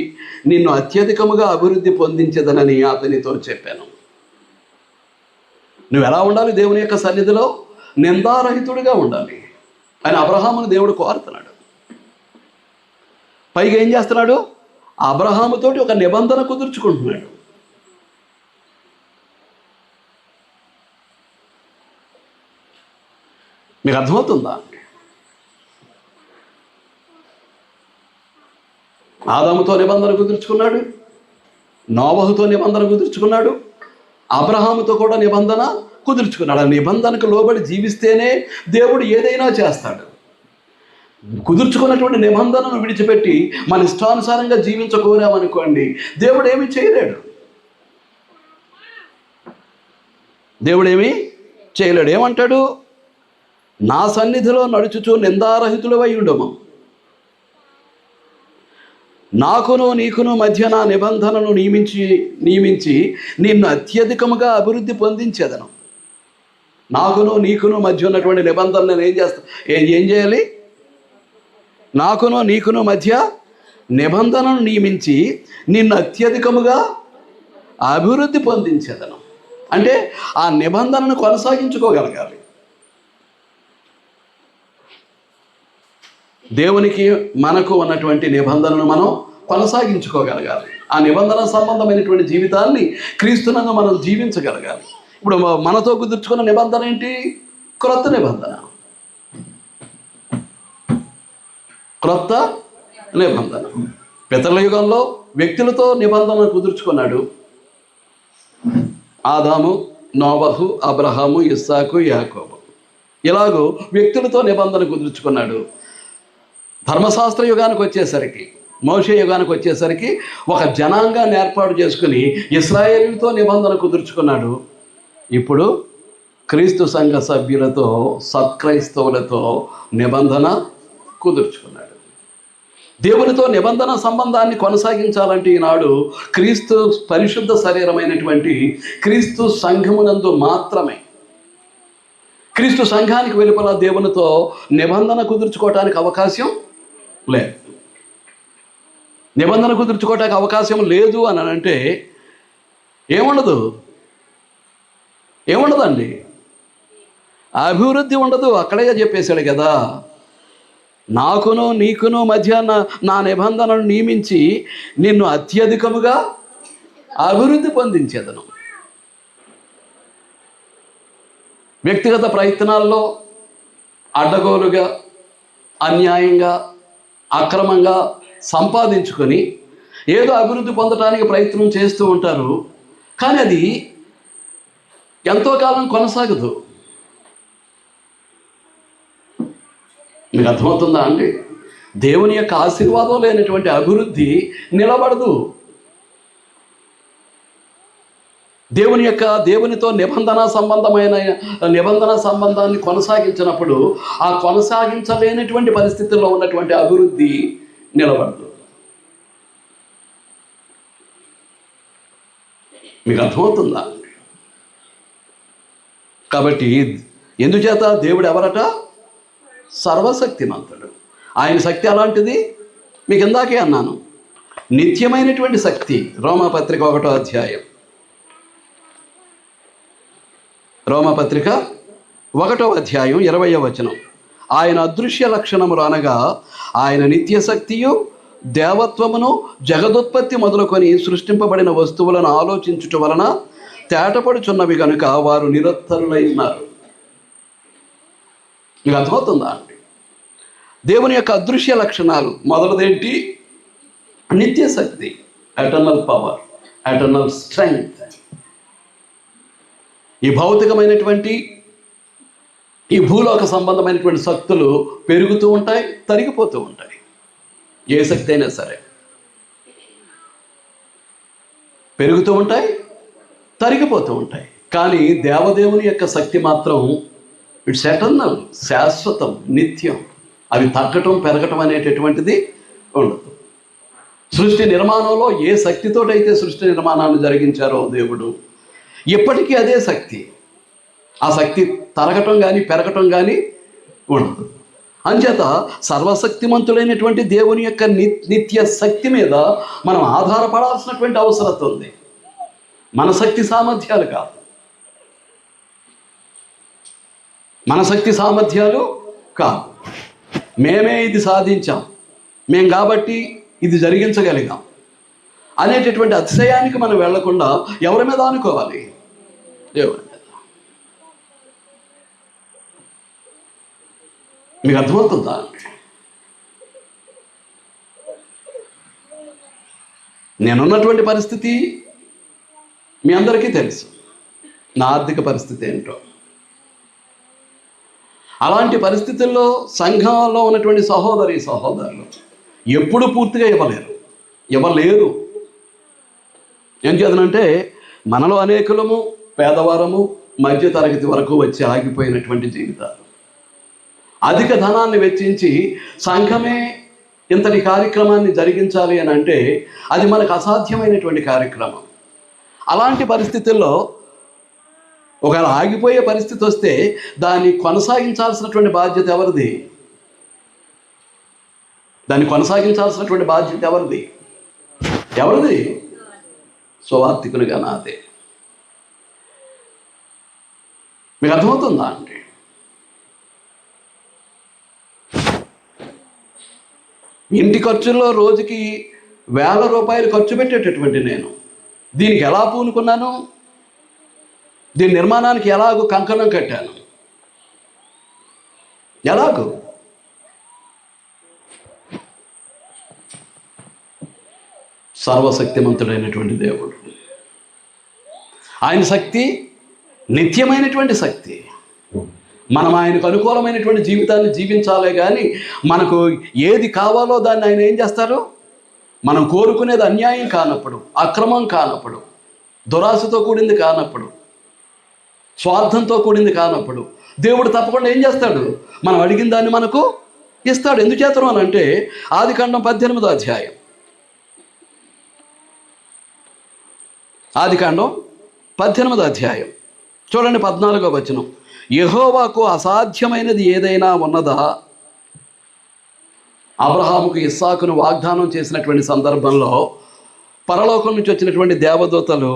నిన్ను అత్యధికముగా అభివృద్ధి పొందించదనని అతనితో చెప్పాను. నువ్వు ఎలా ఉండాలి? దేవుని యొక్క సన్నిధిలో నిందారహితుడిగా ఉండాలి అని అబ్రహామును దేవుడు కోరుతున్నాడు. పైగా ఏం చేస్తున్నాడు? అబ్రహాముతోటి ఒక నిబంధన కుదుర్చుకుంటున్నాడు. మీకు అర్థమవుతుందా? ఆదాముతో నిబంధన కుదుర్చుకున్నాడు, నోవహుతో నిబంధన కుదుర్చుకున్నాడు, అబ్రహాముతో కూడా నిబంధన కుదుర్చుకున్నాడు. ఆ నిబంధనకు లోబడి జీవిస్తేనే దేవుడు ఏదైనా చేస్తాడు. కుదుర్చుకున్నటువంటి నిబంధనను విడిచిపెట్టి మన ఇష్టానుసారంగా జీవించకోరామనుకోండి, దేవుడు ఏమీ చేయలేడు. దేవుడేమీ చేయలేడు. ఏమంటాడు? నా సన్నిధిలో నడుచుచు నిందారహితులవై ఉండము, నాకును నీకును మధ్య నా నిబంధనను నియమించి నిన్ను అత్యధికముగా అభివృద్ధి పొందించేదను. నాకును నీకును మధ్య ఉన్నటువంటి నిబంధనలు నేను ఏం చేయాలి? నాకును నీకును మధ్య నిబంధనను నియమించి నిన్ను అత్యధికముగా అభివృద్ధి పొందించేదను. అంటే ఆ నిబంధనను కొనసాగించుకోగలగాలి. దేవునికి మనకు ఉన్నటువంటి నిబంధనను మనం కొనసాగించుకోగలగాలి. ఆ నిబంధన సంబంధమైనటువంటి జీవితాన్ని క్రీస్తునందు మనం జీవించగలగాలి. ఇప్పుడు మనతో కుదుర్చుకున్న నిబంధన ఏంటి? క్రొత్త నిబంధన. క్రొత్త నిబంధన. పితరుల యుగంలో వ్యక్తులతో నిబంధన కుదుర్చుకున్నాడు. ఆదాము, నోవహు, అబ్రహాము, ఇస్సాకు, యాకోబు, ఇలాగూ వ్యక్తులతో నిబంధన కుదుర్చుకున్నాడు. ధర్మశాస్త్ర యుగానికి వచ్చేసరికి, మోషే యుగానికి వచ్చేసరికి ఒక జనాంగాన్ని ఏర్పాటు చేసుకుని ఇశ్రాయేలుతో నిబంధన కుదుర్చుకున్నాడు. ఇప్పుడు క్రీస్తు సంఘ సభ్యులతో, సత్క్రైస్తవులతో నిబంధన కుదుర్చుకున్నాడు. దేవునితో నిబంధన సంబంధాన్ని కొనసాగించాలంటే ఈనాడు క్రీస్తు పరిశుద్ధ శరీరమైనటువంటి క్రీస్తు సంఘమునందు మాత్రమే. క్రీస్తు సంఘానికి వెలుపల దేవునితో నిబంధన కుదుర్చుకోవటానికి అవకాశం లేదు. నిబంధన కుదుర్చుకోవటానికి అవకాశం లేదు అని అంటే ఏముండదండి, అభివృద్ధి ఉండదు. అక్కడే చెప్పేశాడు కదా, నాకును నీకును మధ్య నా నిబంధనను నియమించి నిన్ను అత్యధికముగా అభివృద్ధి పొందించేదను. వ్యక్తిగత ప్రయత్నాల్లో అడ్డగోలుగా, అన్యాయంగా, అక్రమంగా సంపాదించుకొని ఏదో అభివృద్ధి పొందడానికి ప్రయత్నం చేస్తూ ఉంటారు. కానీ అది ఎంతో కాలం కొనసాగదు. మీకు అర్థమవుతుందా అండి? దేవుని యొక్క ఆశీర్వాదం లేనటువంటి అభివృద్ధి నిలబడదు. దేవునితో నిబంధన సంబంధాన్ని కొనసాగించినప్పుడు ఆ కొనసాగించలేనటువంటి పరిస్థితుల్లో ఉన్నటువంటి అభివృద్ధి నిలబడదు. మీకు అర్థమవుతుందా? కాబట్టి ఎందుచేత దేవుడు ఎవరట? సర్వశక్తిమంతుడు. ఆయన శక్తి అలాంటిది. మీకు ఇందాకే అన్నాను, నిత్యమైనటువంటి శక్తి. రోమాపత్రిక 1వ అధ్యాయం, రోమాపత్రిక 1వ అధ్యాయం 20వ వచనం. ఆయన అదృశ్య లక్షణములు అనగా ఆయన నిత్యశక్తియు దేవత్వమును జగదుత్పత్తి మొదలుకొని సృష్టింపబడిన వస్తువులను ఆలోచించుట వలన తేటపడుచున్నవి కనుక వారు నిరత్తరులై ఉన్నారు. మీకు అర్థమవుతుందా అండి? దేవుని యొక్క అదృశ్య లక్షణాలు మొదటిదేంటి? నిత్యశక్తి, ఎటర్నల్ పవర్, ఎటర్నల్ స్ట్రెంగ్త్. ఈ భౌతికమైనటువంటి, ఈ భూలోక సంబంధమైనటువంటి శక్తులు పెరుగుతూ ఉంటాయి, తరిగిపోతూ ఉంటాయి. ఏ శక్తి అయినా సరే పెరుగుతూ ఉంటాయి, తరిగిపోతూ ఉంటాయి. కానీ దేవదేవుని యొక్క శక్తి మాత్రం ఇట్స్ ఎటర్నల్, శాశ్వతం, నిత్యం. అవి తగ్గటం పెరగటం అనేటటువంటిది ఉండదు. సృష్టి నిర్మాణంలో ఏ శక్తితోటైతే సృష్టి నిర్మాణాన్ని జరిగించారో దేవుడు, ఇప్పటికీ అదే శక్తి. ఆ శక్తి తరగటం కానీ పెరగటం కానీ ఉండదు. అంచేత సర్వశక్తిమంతుడైనటువంటి దేవుని యొక్క నిత్య శక్తి మీద మనం ఆధారపడాల్సినటువంటి అవసరం ఉంది. మన శక్తి సామర్థ్యాలు కాదు, మన శక్తి సామర్థ్యాలు కాదు. మేమే ఇది సాధించాం, మేం కాబట్టి ఇది జరిగించగలిగాం అనేటటువంటి అతిశయానికి మనం వెళ్లకుండా ఎవరి మీద అనుకోవాలి? దేవుని మీద. మీకు అర్థమవుతుందా? నేనున్నటువంటి పరిస్థితి మీ అందరికీ తెలుసు, నా ఆర్థిక పరిస్థితి ఏంటో. అలాంటి పరిస్థితుల్లో సంఘంలో ఉన్నటువంటి సహోదరులు ఎప్పుడు పూర్తిగా ఇవ్వలేరు. ఏం చేదనంటే, మనలో అనేకులము పేదవారము, మధ్య తరగతి వరకు వచ్చి ఆగిపోయినటువంటి జీవితాలు. అధిక ధనాన్ని వెచ్చించి సంఘమే ఇంతటి కార్యక్రమాన్ని జరిగించాలి అని అంటే అది మనకు అసాధ్యమైనటువంటి కార్యక్రమం. అలాంటి పరిస్థితుల్లో ఒకవేళ ఆగిపోయే పరిస్థితి వస్తే దాన్ని కొనసాగించాల్సినటువంటి బాధ్యత ఎవరిది? ఎవరిది? సువార్థికునిగా నాదే. మీకు అర్థమవుతుందా అండి? ఇంటి ఖర్చుల్లో రోజుకి 1000 రూపాయలు ఖర్చు పెట్టేటటువంటి నేను దీనికి ఎలా పూనుకున్నాను? దీని నిర్మాణానికి ఎలాగో కంకణం కట్టాను. ఎలాగో సర్వశక్తిమంతుడైనటువంటి దేవుడు, ఆయన శక్తి నిత్యమైనటువంటి శక్తి. మనం ఆయనకు అనుకూలమైనటువంటి జీవితాన్ని జీవించాలే కానీ మనకు ఏది కావాలో దాన్ని ఆయన ఏం చేస్తారు? మనం కోరుకునేది అన్యాయం కానప్పుడు, అక్రమం కానప్పుడు, దురాశతో కూడింది కానప్పుడు, స్వార్థంతో కూడింది కానప్పుడు దేవుడు తప్పకుండా ఏం చేస్తాడు? మనం అడిగిన దాన్ని మనకు ఇస్తాడు. ఎందుచేతను అని అంటే ఆదికాండం 18వ అధ్యాయం, ఆదికాండం 18వ అధ్యాయం చూడండి, 14వ వచనం. యెహోవాకు అసాధ్యమైనది ఏదైనా ఉన్నదా? అబ్రహాముకు ఇస్సాకును వాగ్దానం చేసినటువంటి సందర్భంలో పరలోకం నుంచి వచ్చినటువంటి దేవదూతలు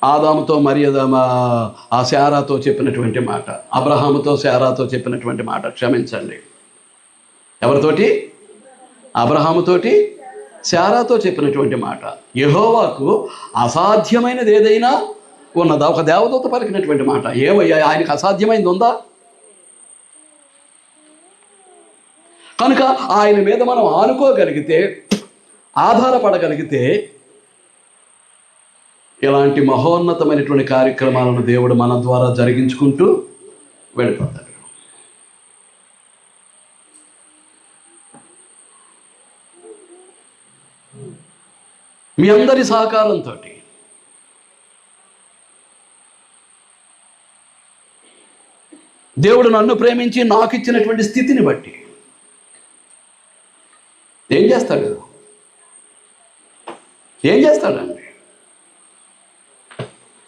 ఆదాముతో మరియు ఆ శారాతో చెప్పినటువంటి మాట, అబ్రహాముతో శారాతో చెప్పినటువంటి మాట, క్షమించండి, ఎవరితోటి? అబ్రహాముతోటి శారాతో చెప్పినటువంటి మాట, యెహోవాకు అసాధ్యమైనది ఏదైనా ఉన్నదా? ఒక దేవదూత పలికినటువంటి మాట. ఏమయ్యా, ఆయనకు అసాధ్యమైంది ఉందా? కనుక ఆయన మీద మనం ఆనుకోగలిగితే, ఆధారపడగలిగితే ఇలాంటి మహోన్నతమైనటువంటి కార్యక్రమాలను దేవుడు మన ద్వారా జరిగించుకుంటూ వెళ్ళిపోతాడు. మీ అందరి సహకారంతో దేవుడు నన్ను ప్రేమించి నాకు ఇచ్చినటువంటి స్థితిని బట్టి ఏం చేస్తాడండి?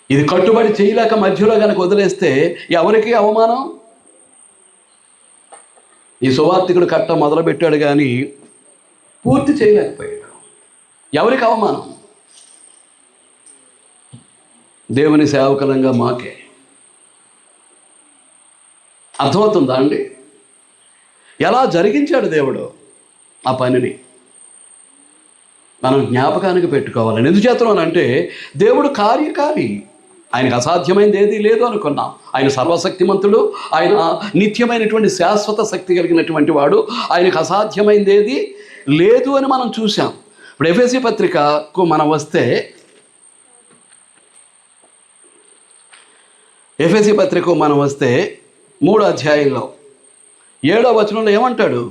ఇది కట్టుబడి చేయలేక మధ్యలో కనుక వదిలేస్తే ఎవరికి అవమానం? ఈ సువార్థికుడు కట్ట మొదలుపెట్టాడు కానీ పూర్తి చేయలేకపోయాడు. ఎవరికి అవమానం? దేవుని సేవకులంగా మాకే. అర్థమవుతుందా అండి? ఎలా జరిగించాడు దేవుడు ఆ పనిని మనం జ్ఞాపకానికి పెట్టుకోవాలని. ఎందుచేతనంటే దేవుడు కార్యకారి, ఆయనకు అసాధ్యమైనది ఏదీ లేదు అనుకున్నాం. ఆయన సర్వశక్తిమంతుడు, ఆయన నిత్యమైనటువంటి శాశ్వత శక్తి కలిగినటువంటి వాడు, ఆయనకు అసాధ్యమైనది ఏది లేదు అని మనం చూసాం. ఇప్పుడు ఎఫెసీ పత్రికకు మనం వస్తే, ఎఫెసీ పత్రికకు మనం వస్తే 3వ అధ్యాయంలో 7వ వచనంలో ఏమంటాడు?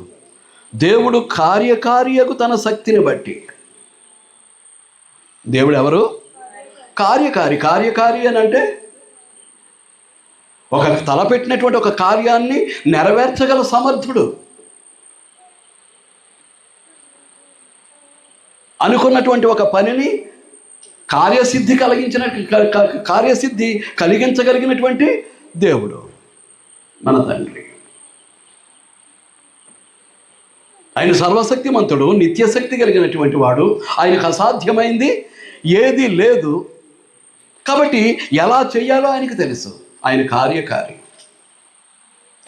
దేవుడు కార్యకారియకు తన శక్తిని బట్టి. దేవుడు ఎవరు? కార్యకారి అని అంటే ఒక తలపెట్టినటువంటి ఒక కార్యాన్ని నెరవేర్చగల సమర్థుడు. అనుకున్నటువంటి ఒక పనిని కార్యసిద్ధి కలిగించగలిగినటువంటి దేవుడు మన తండ్రి. ఆయన సర్వశక్తిమంతుడు, నిత్యశక్తి కలిగినటువంటి వాడు. ఆయనకు అసాధ్యమైంది ఏది లేదు. కాబట్టి ఎలా చేయాలో ఆయనకు తెలుసు. ఆయన కార్యకారి.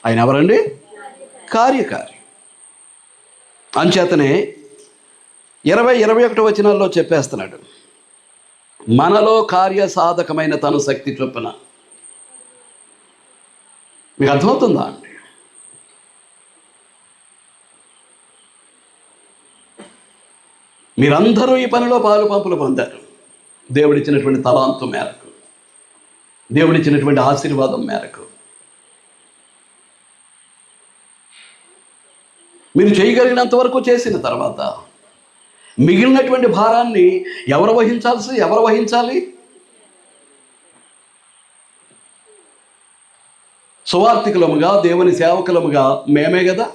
ఆయన ఎవరండి? కార్యకారి. అంచేతనే 20-21 వచనాల్లో చెప్పేస్తున్నాడు, మనలో కార్యసాధకమైన తన శక్తి చొప్పున. మీకు అర్థమవుతుందా అండి? మీరందరూ ఈ పనిలో పాలు పంపులు పొందారు. దేవుడిచ్చినటువంటి తలాంతు మేరకు, దేవుడిచ్చినటువంటి ఆశీర్వాదం మేరకు మీరు చేయగలిగినంత వరకు చేసిన తర్వాత మిగిలినటువంటి భారాన్ని ఎవరు వహించాలి? సువార్థికులముగా, దేవుని సేవకులముగా మేమే కదా.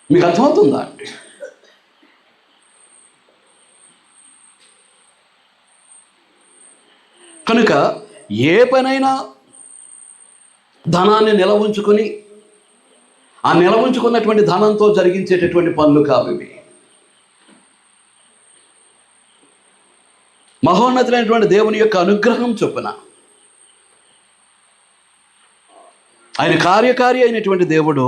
మీకు అర్థమవుతుందా అండి? కనుక ఏ పనైనా ధనాన్ని నిల్వ ఉంచుకొని, ఆ నిల్వ ఉంచుకున్నటువంటి ధనంతో జరిగించేటటువంటి పనులు కావివి. మహోన్నతులైనటువంటి దేవుని యొక్క అనుగ్రహం చొప్పున, ఆయన కార్యకారి అయినటువంటి దేవుడు.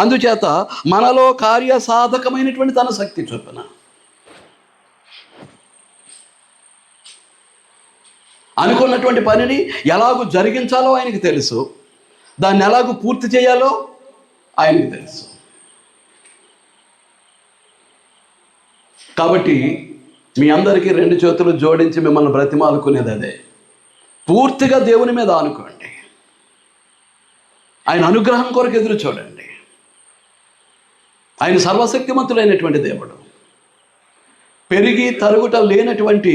అందుచేత మనలో కార్యసాధకమైనటువంటి తన శక్తి చొప్పున అనుకున్నటువంటి పనిని ఎలాగూ జరిగించాలో ఆయనకు తెలుసు. దాన్ని ఎలాగూ పూర్తి చేయాలో ఆయనకు తెలుసు. కాబట్టి మీ అందరికీ 2 చేతులు జోడించి మిమ్మల్ని బ్రతిమాలుకునేది అదే, పూర్తిగా దేవుని మీద ఆనుకోండి. ఆయన అనుగ్రహం కొరకు ఎదురు చూడండి. ఆయన సర్వశక్తిమంతుడైనటువంటి దేవుడు, పెరిగి తరుగుట లేనటువంటి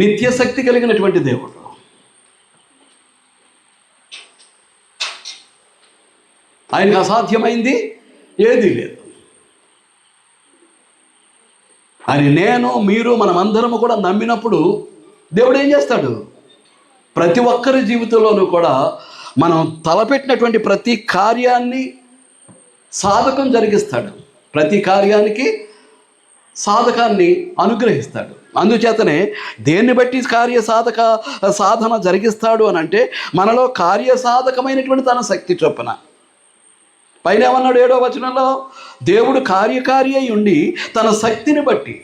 నిత్యశక్తి కలిగినటువంటి దేవుడు. ఆయనకు అసాధ్యమైంది ఏదీ లేదు. ఆయన నేను, మీరు, మనమందరము కూడా నమ్మినప్పుడు దేవుడు ఏం చేస్తాడు? ప్రతి ఒక్కరి జీవితంలోనూ కూడా మనం తలపెట్టినటువంటి ప్రతి కార్యాన్ని సాధకం జరిగిస్తాడు. ప్రతి కార్యానికి సాధకాన్ని అనుగ్రహిస్తాడు. అందుచేతనే దేన్ని బట్టి సాధన జరిగిస్తాడు అని అంటే, మనలో కార్యసాధకమైనటువంటి తన శక్తి చొప్పున. పైన ఏమన్నాడు 7వ వచనంలో? దేవుడు కార్యకారి అయి ఉండి తన శక్తిని బట్టి.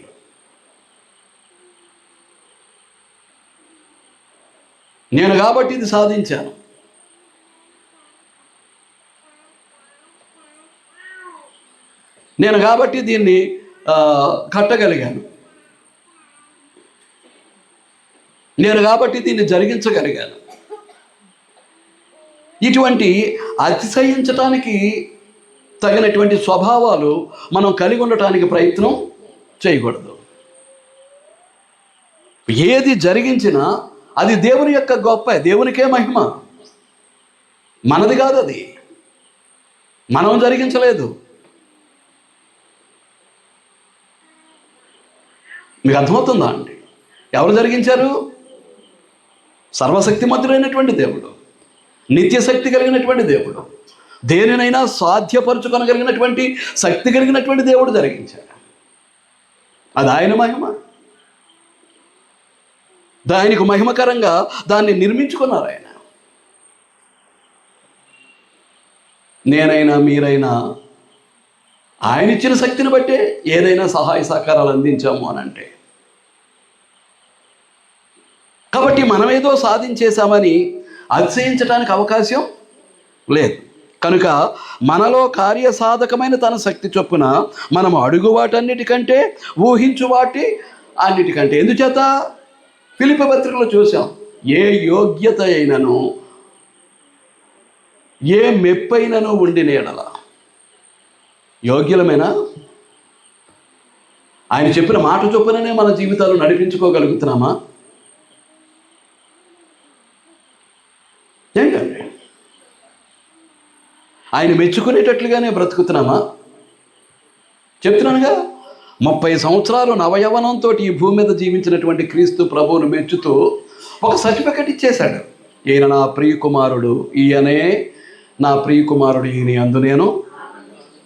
నేను కాబట్టి ఇది సాధించాను. నేను కాబట్టి దీన్ని కట్టగలిగాను. నేను కాబట్టి దీన్ని జరిగించగలిగాను. ఇటువంటి అతిశయించటానికి తగినటువంటి స్వభావాలు మనం కలిగి ఉండటానికి ప్రయత్నం చేయకూడదు. ఏది జరిగించినా అది దేవుని యొక్క గొప్ప, దేవునికే మహిమ, మనది కాదు. అది మనం జరిగించలేదు. మీకు అర్థమవుతుందా అండి? ఎవరు జరిగించారు? సర్వశక్తిమంతుడైనటువంటి దేవుడు, నిత్యశక్తి కలిగినటువంటి దేవుడు, దేనినైనా సాధ్యపరచుకొనగలిగినటువంటి శక్తి కలిగినటువంటి దేవుడు జరిగించాడు. అది ఆయన మహిమ. ఆయనకు మహిమకరంగా దాన్ని నిర్మించుకున్నారు ఆయన. నేనైనా మీరైనా ఆయన ఇచ్చిన శక్తిని బట్టే ఏదైనా సహాయ సహకారాలు అందించాము అని అంటే, కాబట్టి మనమేదో సాధించేశామని అతిశయించడానికి అవకాశం లేదు. కనుక మనలో కార్యసాధకమైన తన శక్తి చొప్పున మనం అడుగు వాటన్నిటికంటే, ఊహించు వాటి అన్నిటికంటే. ఎందుచేత? ఫిలిప్పీ పత్రికలో చూసాం, ఏ యోగ్యత అయినను, ఏ మెప్పైనను ఉండిన ఎడల. యోగ్యులమేనా? ఆయన చెప్పిన మాట చొప్పుననే మన జీవితాలు నడిపించుకోగలుగుతున్నామా? ఏంటండి? ఆయన మెచ్చుకునేటట్లుగానే బ్రతుకుతున్నామా? చెప్తున్నానుగా, 30 సంవత్సరాలు నవయవనంతో ఈ భూమి మీద జీవించినటువంటి క్రీస్తు ప్రభువును మెచ్చుతూ ఒక సర్టిఫికెట్ ఇచ్చేశాడు. ఈయన నా ప్రియకుమారుడు, ఈయనే నా ప్రియకుమారుడు, ఈయన యందు నేను.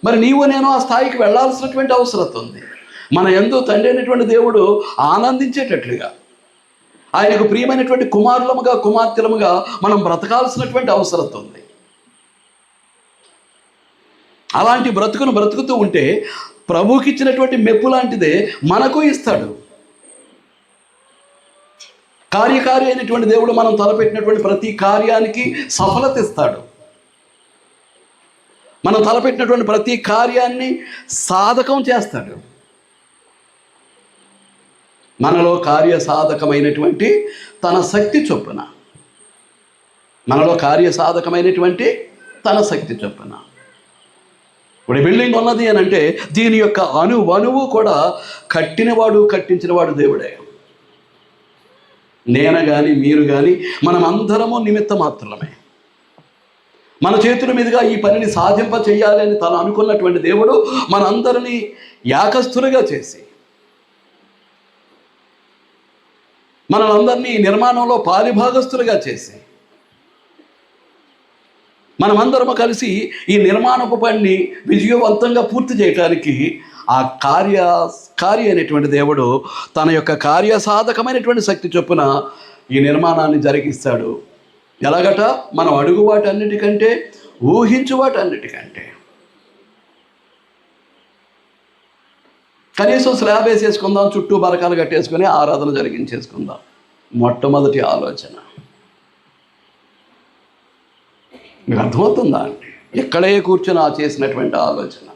మరి నీవు నేను ఆ స్థాయికి వెళ్ళాల్సినటువంటి అవసరం ఉంది. మన యందు తండ్రి అయినటువంటి దేవుడు ఆనందించేటట్లుగా, ఆయనకు ప్రియమైనటువంటి కుమారులముగా కుమార్తెలముగా మనం బ్రతకాల్సినటువంటి అవసరం ఉంది. అలాంటి బ్రతుకును బ్రతుకుతూ ఉంటే ప్రభువుకి ఇచ్చినటువంటి మెప్పు లాంటిదే మనకు ఇస్తాడు. కార్యకారి అయినటువంటి దేవుడు మనం తలపెట్టినటువంటి ప్రతి కార్యానికి సఫలత ఇస్తాడు. మనం తలపెట్టినటువంటి ప్రతి కార్యాన్ని సాధకం చేస్తాడు. మనలో కార్యసాధకమైనటువంటి తన శక్తి చొప్పున, మనలో కార్యసాధకమైనటువంటి తన శక్తి చొప్పున. ఇప్పుడు బిల్డింగ్ ఉన్నది అని అంటే దీని యొక్క అణువు కూడా కట్టినవాడు కట్టించినవాడు దేవుడే. నేను కానీ మీరు కానీ మనం అందరము నిమిత్త మాత్రమే. మన చేతుల మీదుగా ఈ పనిని సాధింప చేయాలి అని తను అనుకున్నటువంటి దేవుడు మనందరినీ యాకస్తులుగా చేసి మనలందరినీ నిర్మాణంలో పాలిభాగస్తులుగా చేసి మనమందరము కలిసి ఈ నిర్మాణపు పనిని విజయవంతంగా పూర్తి చేయటానికి ఆ కార్య అనేటువంటి దేవుడు తన యొక్క కార్యసాధకమైనటువంటి శక్తి చొప్పున ఈ నిర్మాణాన్ని జరిగిస్తాడు. ఎలాగట? మనం అడుగు వాటన్నిటికంటే, ఊహించు వాటన్నిటికంటే. కనీసం స్లాబ్ వేసేసుకుందాం, చుట్టూ బరకాలు కట్టేసుకొని ఆరాధన జరిగించేసుకుందాం. మొట్టమొదటి ఆలోచన మీకు అర్థమవుతుందా అండి? ఎక్కడే కూర్చొని చేసినటువంటి ఆలోచన.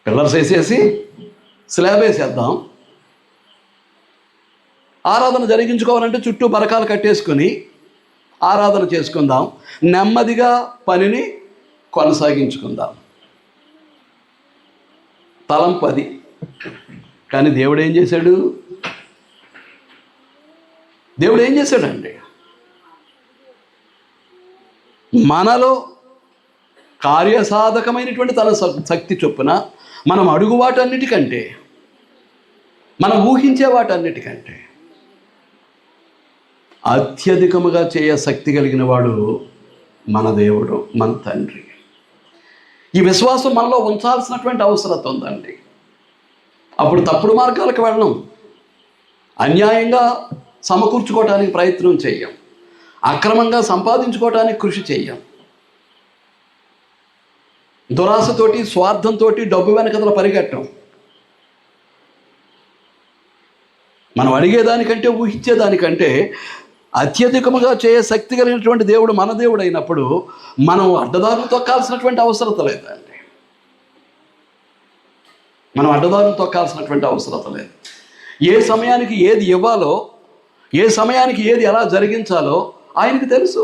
పిల్లర్స్ వేసేసి స్లాబ్ వేసేద్దాం, ఆరాధన జరిగించుకోవాలంటే చుట్టూ బరకాలు కట్టేసుకొని ఆరాధన చేసుకుందాం, నెమ్మదిగా పనిని కొనసాగించుకుందాం. తలంపు అది. కానీ దేవుడు ఏం చేశాడు? దేవుడు ఏం చేశాడండి? మనలో కార్యసాధకమైనటువంటి తన శక్తి చొప్పున మనం అడుగు వాటన్నిటికంటే, మనం ఊహించే వాటన్నిటికంటే అత్యధికముగా చేయ శక్తి కలిగిన వాడు మన దేవుడు, మన తండ్రి. ఈ విశ్వాసం మనలో ఉంచాల్సినటువంటి అవసరం ఉందండి. అప్పుడు తప్పుడు మార్గాలకు వెళ్ళం, అన్యాయంగా సమకూర్చుకోవటానికి ప్రయత్నం చెయ్యం, అక్రమంగా సంపాదించుకోవటానికి కృషి చెయ్యం, దురాశతోటి స్వార్థంతో డబ్బు వెనకదల పరిగెట్టం. మనం అడిగేదానికంటే ఊహించేదానికంటే అత్యధికముగా చేయ శక్తి కలిగినటువంటి దేవుడు మన దేవుడు అయినప్పుడు మనం అడ్డదారులు తొక్కాల్సినటువంటి అవసరం లేదండి. మనం అడ్డదారులు తొక్కాల్సినటువంటి అవసరం లేదు. ఏ సమయానికి ఏది ఇవ్వాలో, ఏ సమయానికి ఏది ఎలా జరిగించాలో ఆయనకి తెలుసు.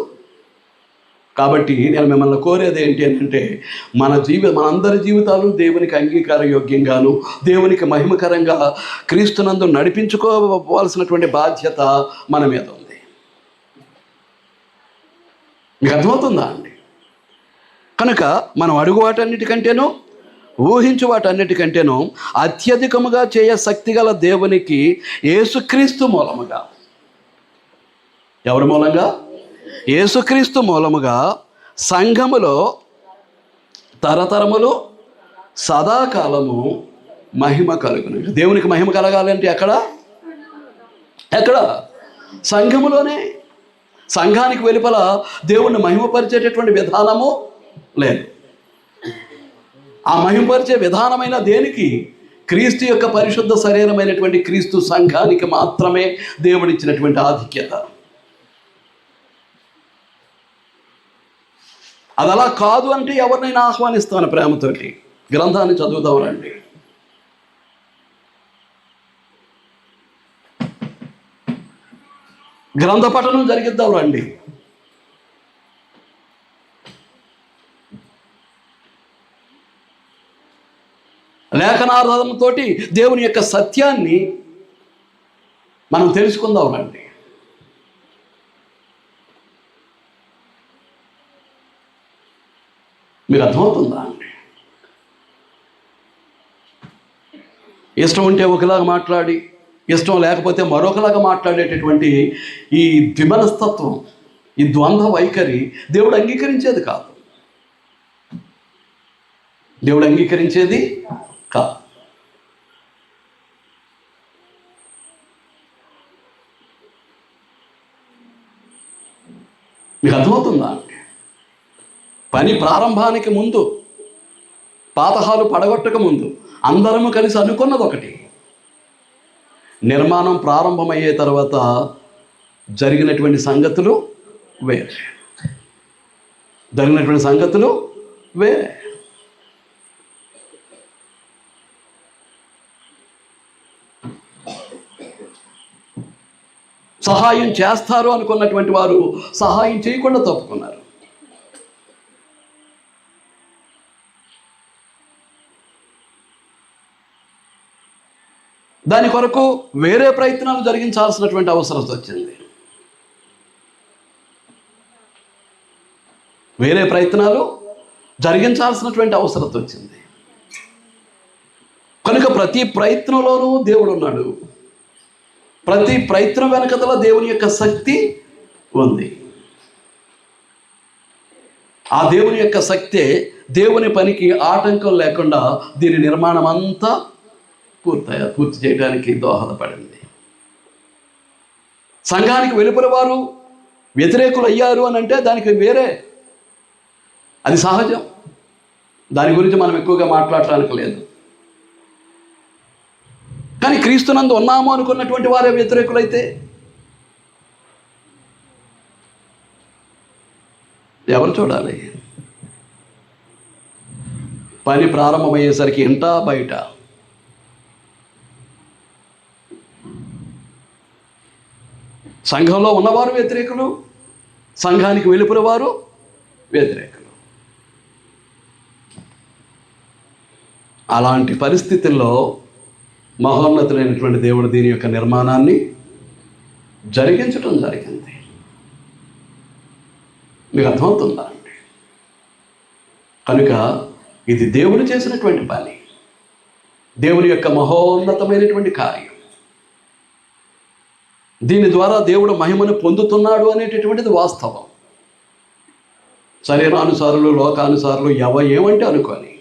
కాబట్టి నేను మిమ్మల్ని కోరేది ఏంటి అంటే మనందరి జీవితాలు దేవునికి అంగీకార యోగ్యంగాను దేవునికి మహిమకరంగా క్రీస్తునందు నడిపించుకోవాల్సినటువంటి బాధ్యత మన మీద ఉంది. మీకు అర్థమవుతుందా అండి? కనుక మనం అడుగు వాటన్నిటికంటేనూ, ఊహించు వాటన్నిటికంటేనూ అత్యధికముగా చేయ శక్తి గల దేవునికి యేసుక్రీస్తు మూలముగా, ఎవరి మూలంగా? యేసుక్రీస్తు మూలముగా సంఘములో తరతరములు సదాకాలము మహిమ కలుగును. దేవునికి మహిమ కలగాలంటే ఎక్కడ? సంఘములోనే. సంఘానికి వెలుపల దేవుణ్ణి మహిమపరిచేటటువంటి విధానము లేదు. ఆ మహిమపరిచే విధానమైన దేనికి? క్రీస్తు యొక్క పరిశుద్ధ శరీరమైనటువంటి క్రీస్తు సంఘానికి మాత్రమే దేవుడిచ్చినటువంటి ఆధిక్యత. అది అలా కాదు అంటే ఎవరినైనా ఆహ్వానిస్తాను ప్రేమతోటి. గ్రంథాన్ని చదువుదాం రండి. గ్రంథ పఠనం జరిగిద్దాం రండి. లేఖనాధారంతో దేవుని యొక్క సత్యాన్ని మనం తెలుసుకుందాం రండి. మీకు అర్థమవుతుందా అండి? ఇష్టం ఉంటే ఒకలాగా మాట్లాడి, ఇష్టం లేకపోతే మరొకలాగా మాట్లాడేటటువంటి ఈ ద్విమనస్తత్వం, ఈ ద్వంద్వ వైఖరి దేవుడు అంగీకరించేది కాదు. దేవుడు అంగీకరించేది కాదు. మీకు అర్థమవుతుందా అండి? పని ప్రారంభానికి ముందు, పాతహాలు పడగొట్టక ముందు అందరము కలిసి అనుకున్నది ఒకటి. నిర్మాణం ప్రారంభమయ్యే తర్వాత జరిగినటువంటి సంగతులు వేరే. సహాయం చేస్తారు అనుకున్నటువంటి వారు సహాయం చేయకుండా తప్పుకున్నారు. దాని కొరకు వేరే ప్రయత్నాలు జరిగించాల్సినటువంటి అవసరం వచ్చింది. కనుక ప్రతి ప్రయత్నంలోనూ దేవుడు ఉన్నాడు. ప్రతి ప్రయత్నం వెనకతల దేవుని యొక్క శక్తి ఉంది. ఆ దేవుని యొక్క శక్తే దేవుని పనికి ఆటంకం లేకుండా దీని నిర్మాణం అంతా పూర్తి చేయడానికి దోహదపడింది. సంఘానికి వెలుపల వారు వ్యతిరేకులు అయ్యారు అని అంటే దానికి వేరే, అది సహజం. దాని గురించి మనం ఎక్కువగా మాట్లాడటానికి లేదు. కానీ క్రీస్తునందు ఉన్నాము అనుకున్నటువంటి వారే వ్యతిరేకులైతే ఎవరు చూడాలి? పని ప్రారంభమయ్యేసరికి ఇంటా బయట సంఘంలో ఉన్నవారు వ్యతిరేకులు, సంఘానికి వెలుపల వారు వ్యతిరేకులు. అలాంటి పరిస్థితుల్లో మహోన్నతులైనటువంటి దేవుడు దీని యొక్క నిర్మాణాన్ని జరిగించటం జరిగింది. మీకు అర్థమవుతుందా అండి? కనుక ఇది దేవుడు చేసినటువంటి పని, దేవుని యొక్క మహోన్నతమైనటువంటి కార్యం. దీని ద్వారా దేవుడు మహిమను పొందుతున్నాడు అనేటటువంటిది వాస్తవం. శరీరానుసారులు, లోకానుసారులు ఏమంటే అనుకోని,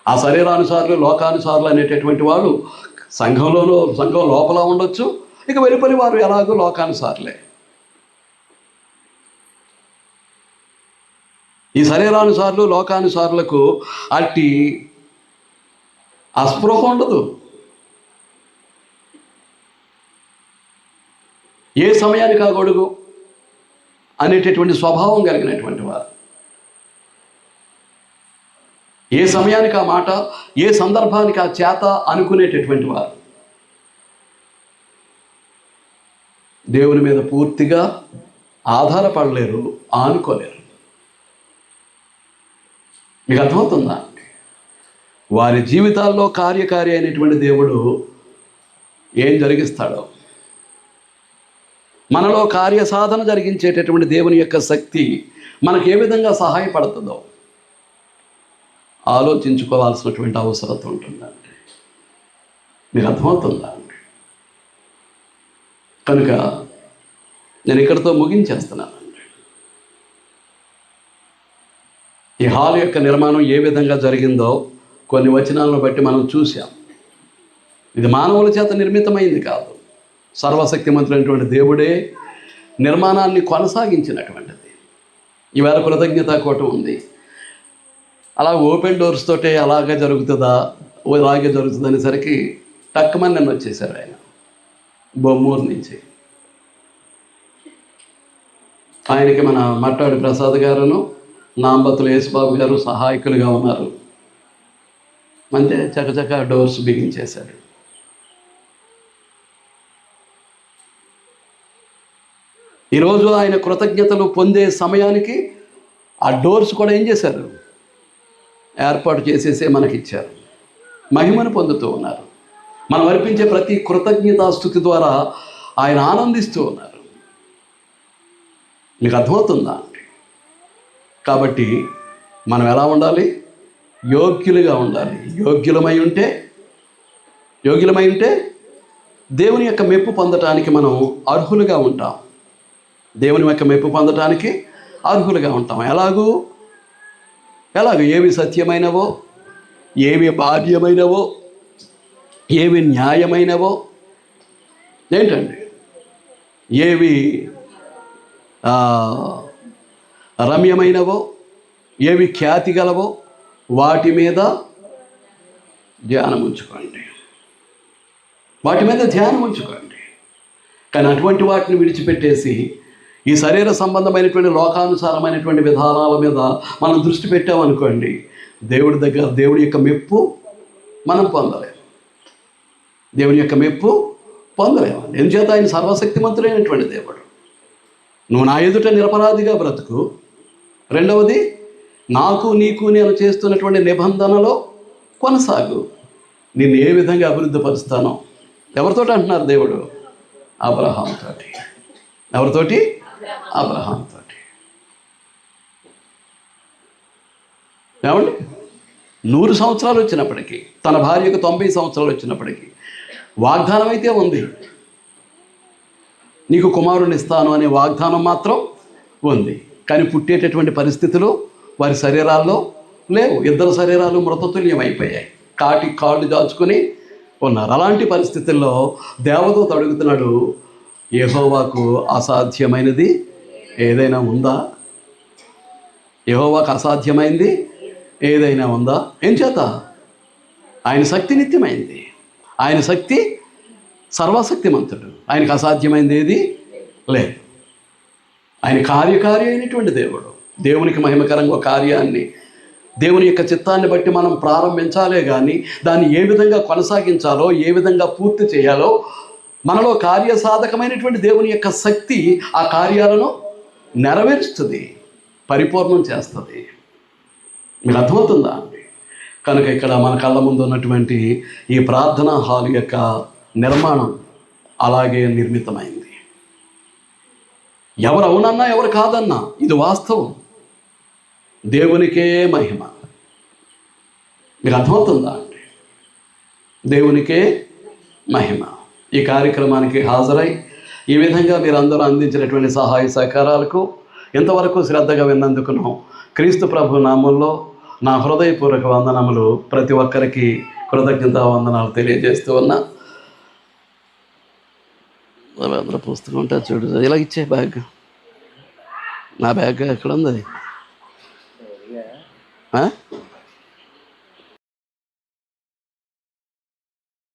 ఆ శరీరానుసారులు, లోకానుసారులు అనేటటువంటి వాళ్ళు సంఘం లోపల ఉండొచ్చు, ఇక వెలుపలి వారు ఎలాగో లోకానుసారులే. ఈ శరీరానుసారులు, లోకానుసారులకు అట్టి అస్పృహ ఉండదు. ఏ సమయానికి ఆ గొడుగు అనేటటువంటి స్వభావం కలిగినటువంటి వారు, ఏ సమయానికి ఆ మాట, ఏ సందర్భానికి ఆ చేత అనుకునేటటువంటి వారు దేవుని మీద పూర్తిగా ఆధారపడలేరు, ఆనుకోలేరు. మీకు అర్థమవుతుందా? వారి జీవితాల్లో కార్యకారి అయినటువంటి దేవుడు ఏం జరిగిస్తాడో, మనలో కార్యసాధన జరిగించేటటువంటి దేవుని యొక్క శక్తి మనకు ఏ విధంగా సహాయపడుతుందో ఆలోచించుకోవాల్సినటువంటి అవసరం ఉంటుందండి. మీకు అర్థమవుతుందా అండి? కనుక నేను ఇక్కడితో ముగించేస్తున్నానండి. ఈ హాల్ యొక్క నిర్మాణం ఏ విధంగా జరిగిందో కొన్ని వచనాలను బట్టి మనం చూసాం. ఇది మానవుల చేత నిర్మితమైంది కాదు, సర్వశక్తిమంతుడైనటువంటి దేవుడే నిర్మాణాన్ని కొనసాగించినటువంటిది. ఈవేళ కృతజ్ఞతా కూటం ఉంది, అలా ఓపెన్ డోర్స్ తోటే అలాగే జరుగుతుందా, అలాగే జరుగుతుంది అనేసరికి టక్కుమని నన్ను వచ్చేసారు ఆయన బొమ్మూరు నుంచి. ఆయనకి మన మట్టాడి ప్రసాద్ గారును, నాంబతులు యేసుబాబు గారు సహాయకులుగా ఉన్నారు. అంతే, చకచక డోర్స్ బిగించేశాడు. ఈరోజు ఆయన కృతజ్ఞతలు పొందే సమయానికి ఆ డోర్స్ కూడా ఏం చేశారు, ఏర్పాటు చేసేసే మనకిచ్చారు. మహిమను పొందుతూ ఉన్నారు. మనం అర్పించే ప్రతి కృతజ్ఞతాస్తుతి ద్వారా ఆయన ఆనందిస్తూ ఉన్నారు. మీకు అర్థమవుతుందా? కాబట్టి మనం ఎలా ఉండాలి? యోగ్యులుగా ఉండాలి. యోగ్యులమై ఉంటే దేవుని యొక్క మెప్పు పొందటానికి మనం అర్హులుగా ఉంటాం. దేవుని యొక్క మెప్పు పొందటానికి అర్హులుగా ఉంటాం. ఎలాగూ ఏవి సత్యమైనవో, ఏవి భాగ్యమైనవో, ఏవి న్యాయమైనవో, ఏంటండి, ఏవి రమ్యమైనవో, ఏవి ఖ్యాతి గలవో వాటి మీద ధ్యానం ఉంచుకోండి. కానీ అటువంటి వాటిని విడిచిపెట్టేసి ఈ శరీర సంబంధమైనటువంటి లోకానుసారమైనటువంటి విధానాల మీద మనం దృష్టి పెట్టామనుకోండి, దేవుడి యొక్క మెప్పు మనం పొందలేము. ఎందుచేత ఆయన సర్వశక్తిమంతుడైనటువంటి దేవుడు. నువ్వు నా ఎదుట నిరపరాధిగా బ్రతుకు. రెండవది, నాకు నీకు నేను చేస్తున్నటువంటి నిబంధనలో కొనసాగు. నిన్ను ఏ విధంగా అభివృద్ధి పరుస్తానో ఎవరితోటి అంటున్నారు దేవుడు? అబ్రహాంతోటి. ఎవరితోటి? అబ్రహాంతోటి. ఏమండి, 100 సంవత్సరాలు వచ్చినప్పటికీ, తన భార్యకు 90 సంవత్సరాలు వచ్చినప్పటికీ వాగ్దానం అయితే ఉంది. నీకు కుమారుని ఇస్తాను అనే వాగ్దానం మాత్రం ఉంది. కానీ పుట్టేటటువంటి పరిస్థితులు వారి శరీరాల్లో లేవు. 2 శరీరాలు మృతతుల్యమైపోయాయి. కాళ్ళు దాచుకొని ఉన్నారు. అలాంటి పరిస్థితుల్లో దేవదూత అడుగుతున్నాడు, యెహోవాకు అసాధ్యమైనది ఏదైనా ఉందా? యెహోవాకు అసాధ్యమైంది ఏదైనా ఉందా? ఏం చేత? ఆయన శక్తి నిత్యమైంది. ఆయన శక్తి సర్వశక్తిమంతుడు. ఆయనకు అసాధ్యమైంది ఏది లేదు. ఆయన కార్యకారి అయినటువంటి దేవుడు. దేవునికి మహిమకరంగా కార్యాన్ని, దేవుని యొక్క చిత్తాన్ని బట్టి మనం ప్రారంభించాలే కానీ దాన్ని ఏ విధంగా కొనసాగించాలో, ఏ విధంగా పూర్తి చేయాలో మనలో కార్యసాధకమైనటువంటి దేవుని యొక్క శక్తి ఆ కార్యాలను నెరవేరుస్తుంది, పరిపూర్ణం చేస్తుంది. మీకు అర్థమవుతుందా అండి? కనుక ఇక్కడ మన కళ్ళ ముందు ఉన్నటువంటి ఈ ప్రార్థనా హాల్ యొక్క నిర్మాణం అలాగే నిర్మితమైంది. ఎవరు అవునన్నా ఎవరు కాదన్నా ఇది వాస్తవం. దేవునికే మహిమ. మీకు అర్థమవుతుందా అండి? దేవునికే మహిమ. ఈ కార్యక్రమానికి హాజరై ఈ విధంగా మీరందరూ అందించినటువంటి సహాయ సహకారాలకు ఇంతవరకు శ్రద్ధగా విన్నందుకును క్రీస్తు ప్రభు నామంలో నా హృదయపూర్వక వందనములు. ప్రతి ఒక్కరికి కృతజ్ఞతా వందనాలు తెలియజేస్తూ ఉన్నా. అందరూ పుస్తకం ఉంటా చూడు, ఇలా ఇచ్చే బ్యాగ్. నా బ్యాగ్ ఎక్కడ ఉంది?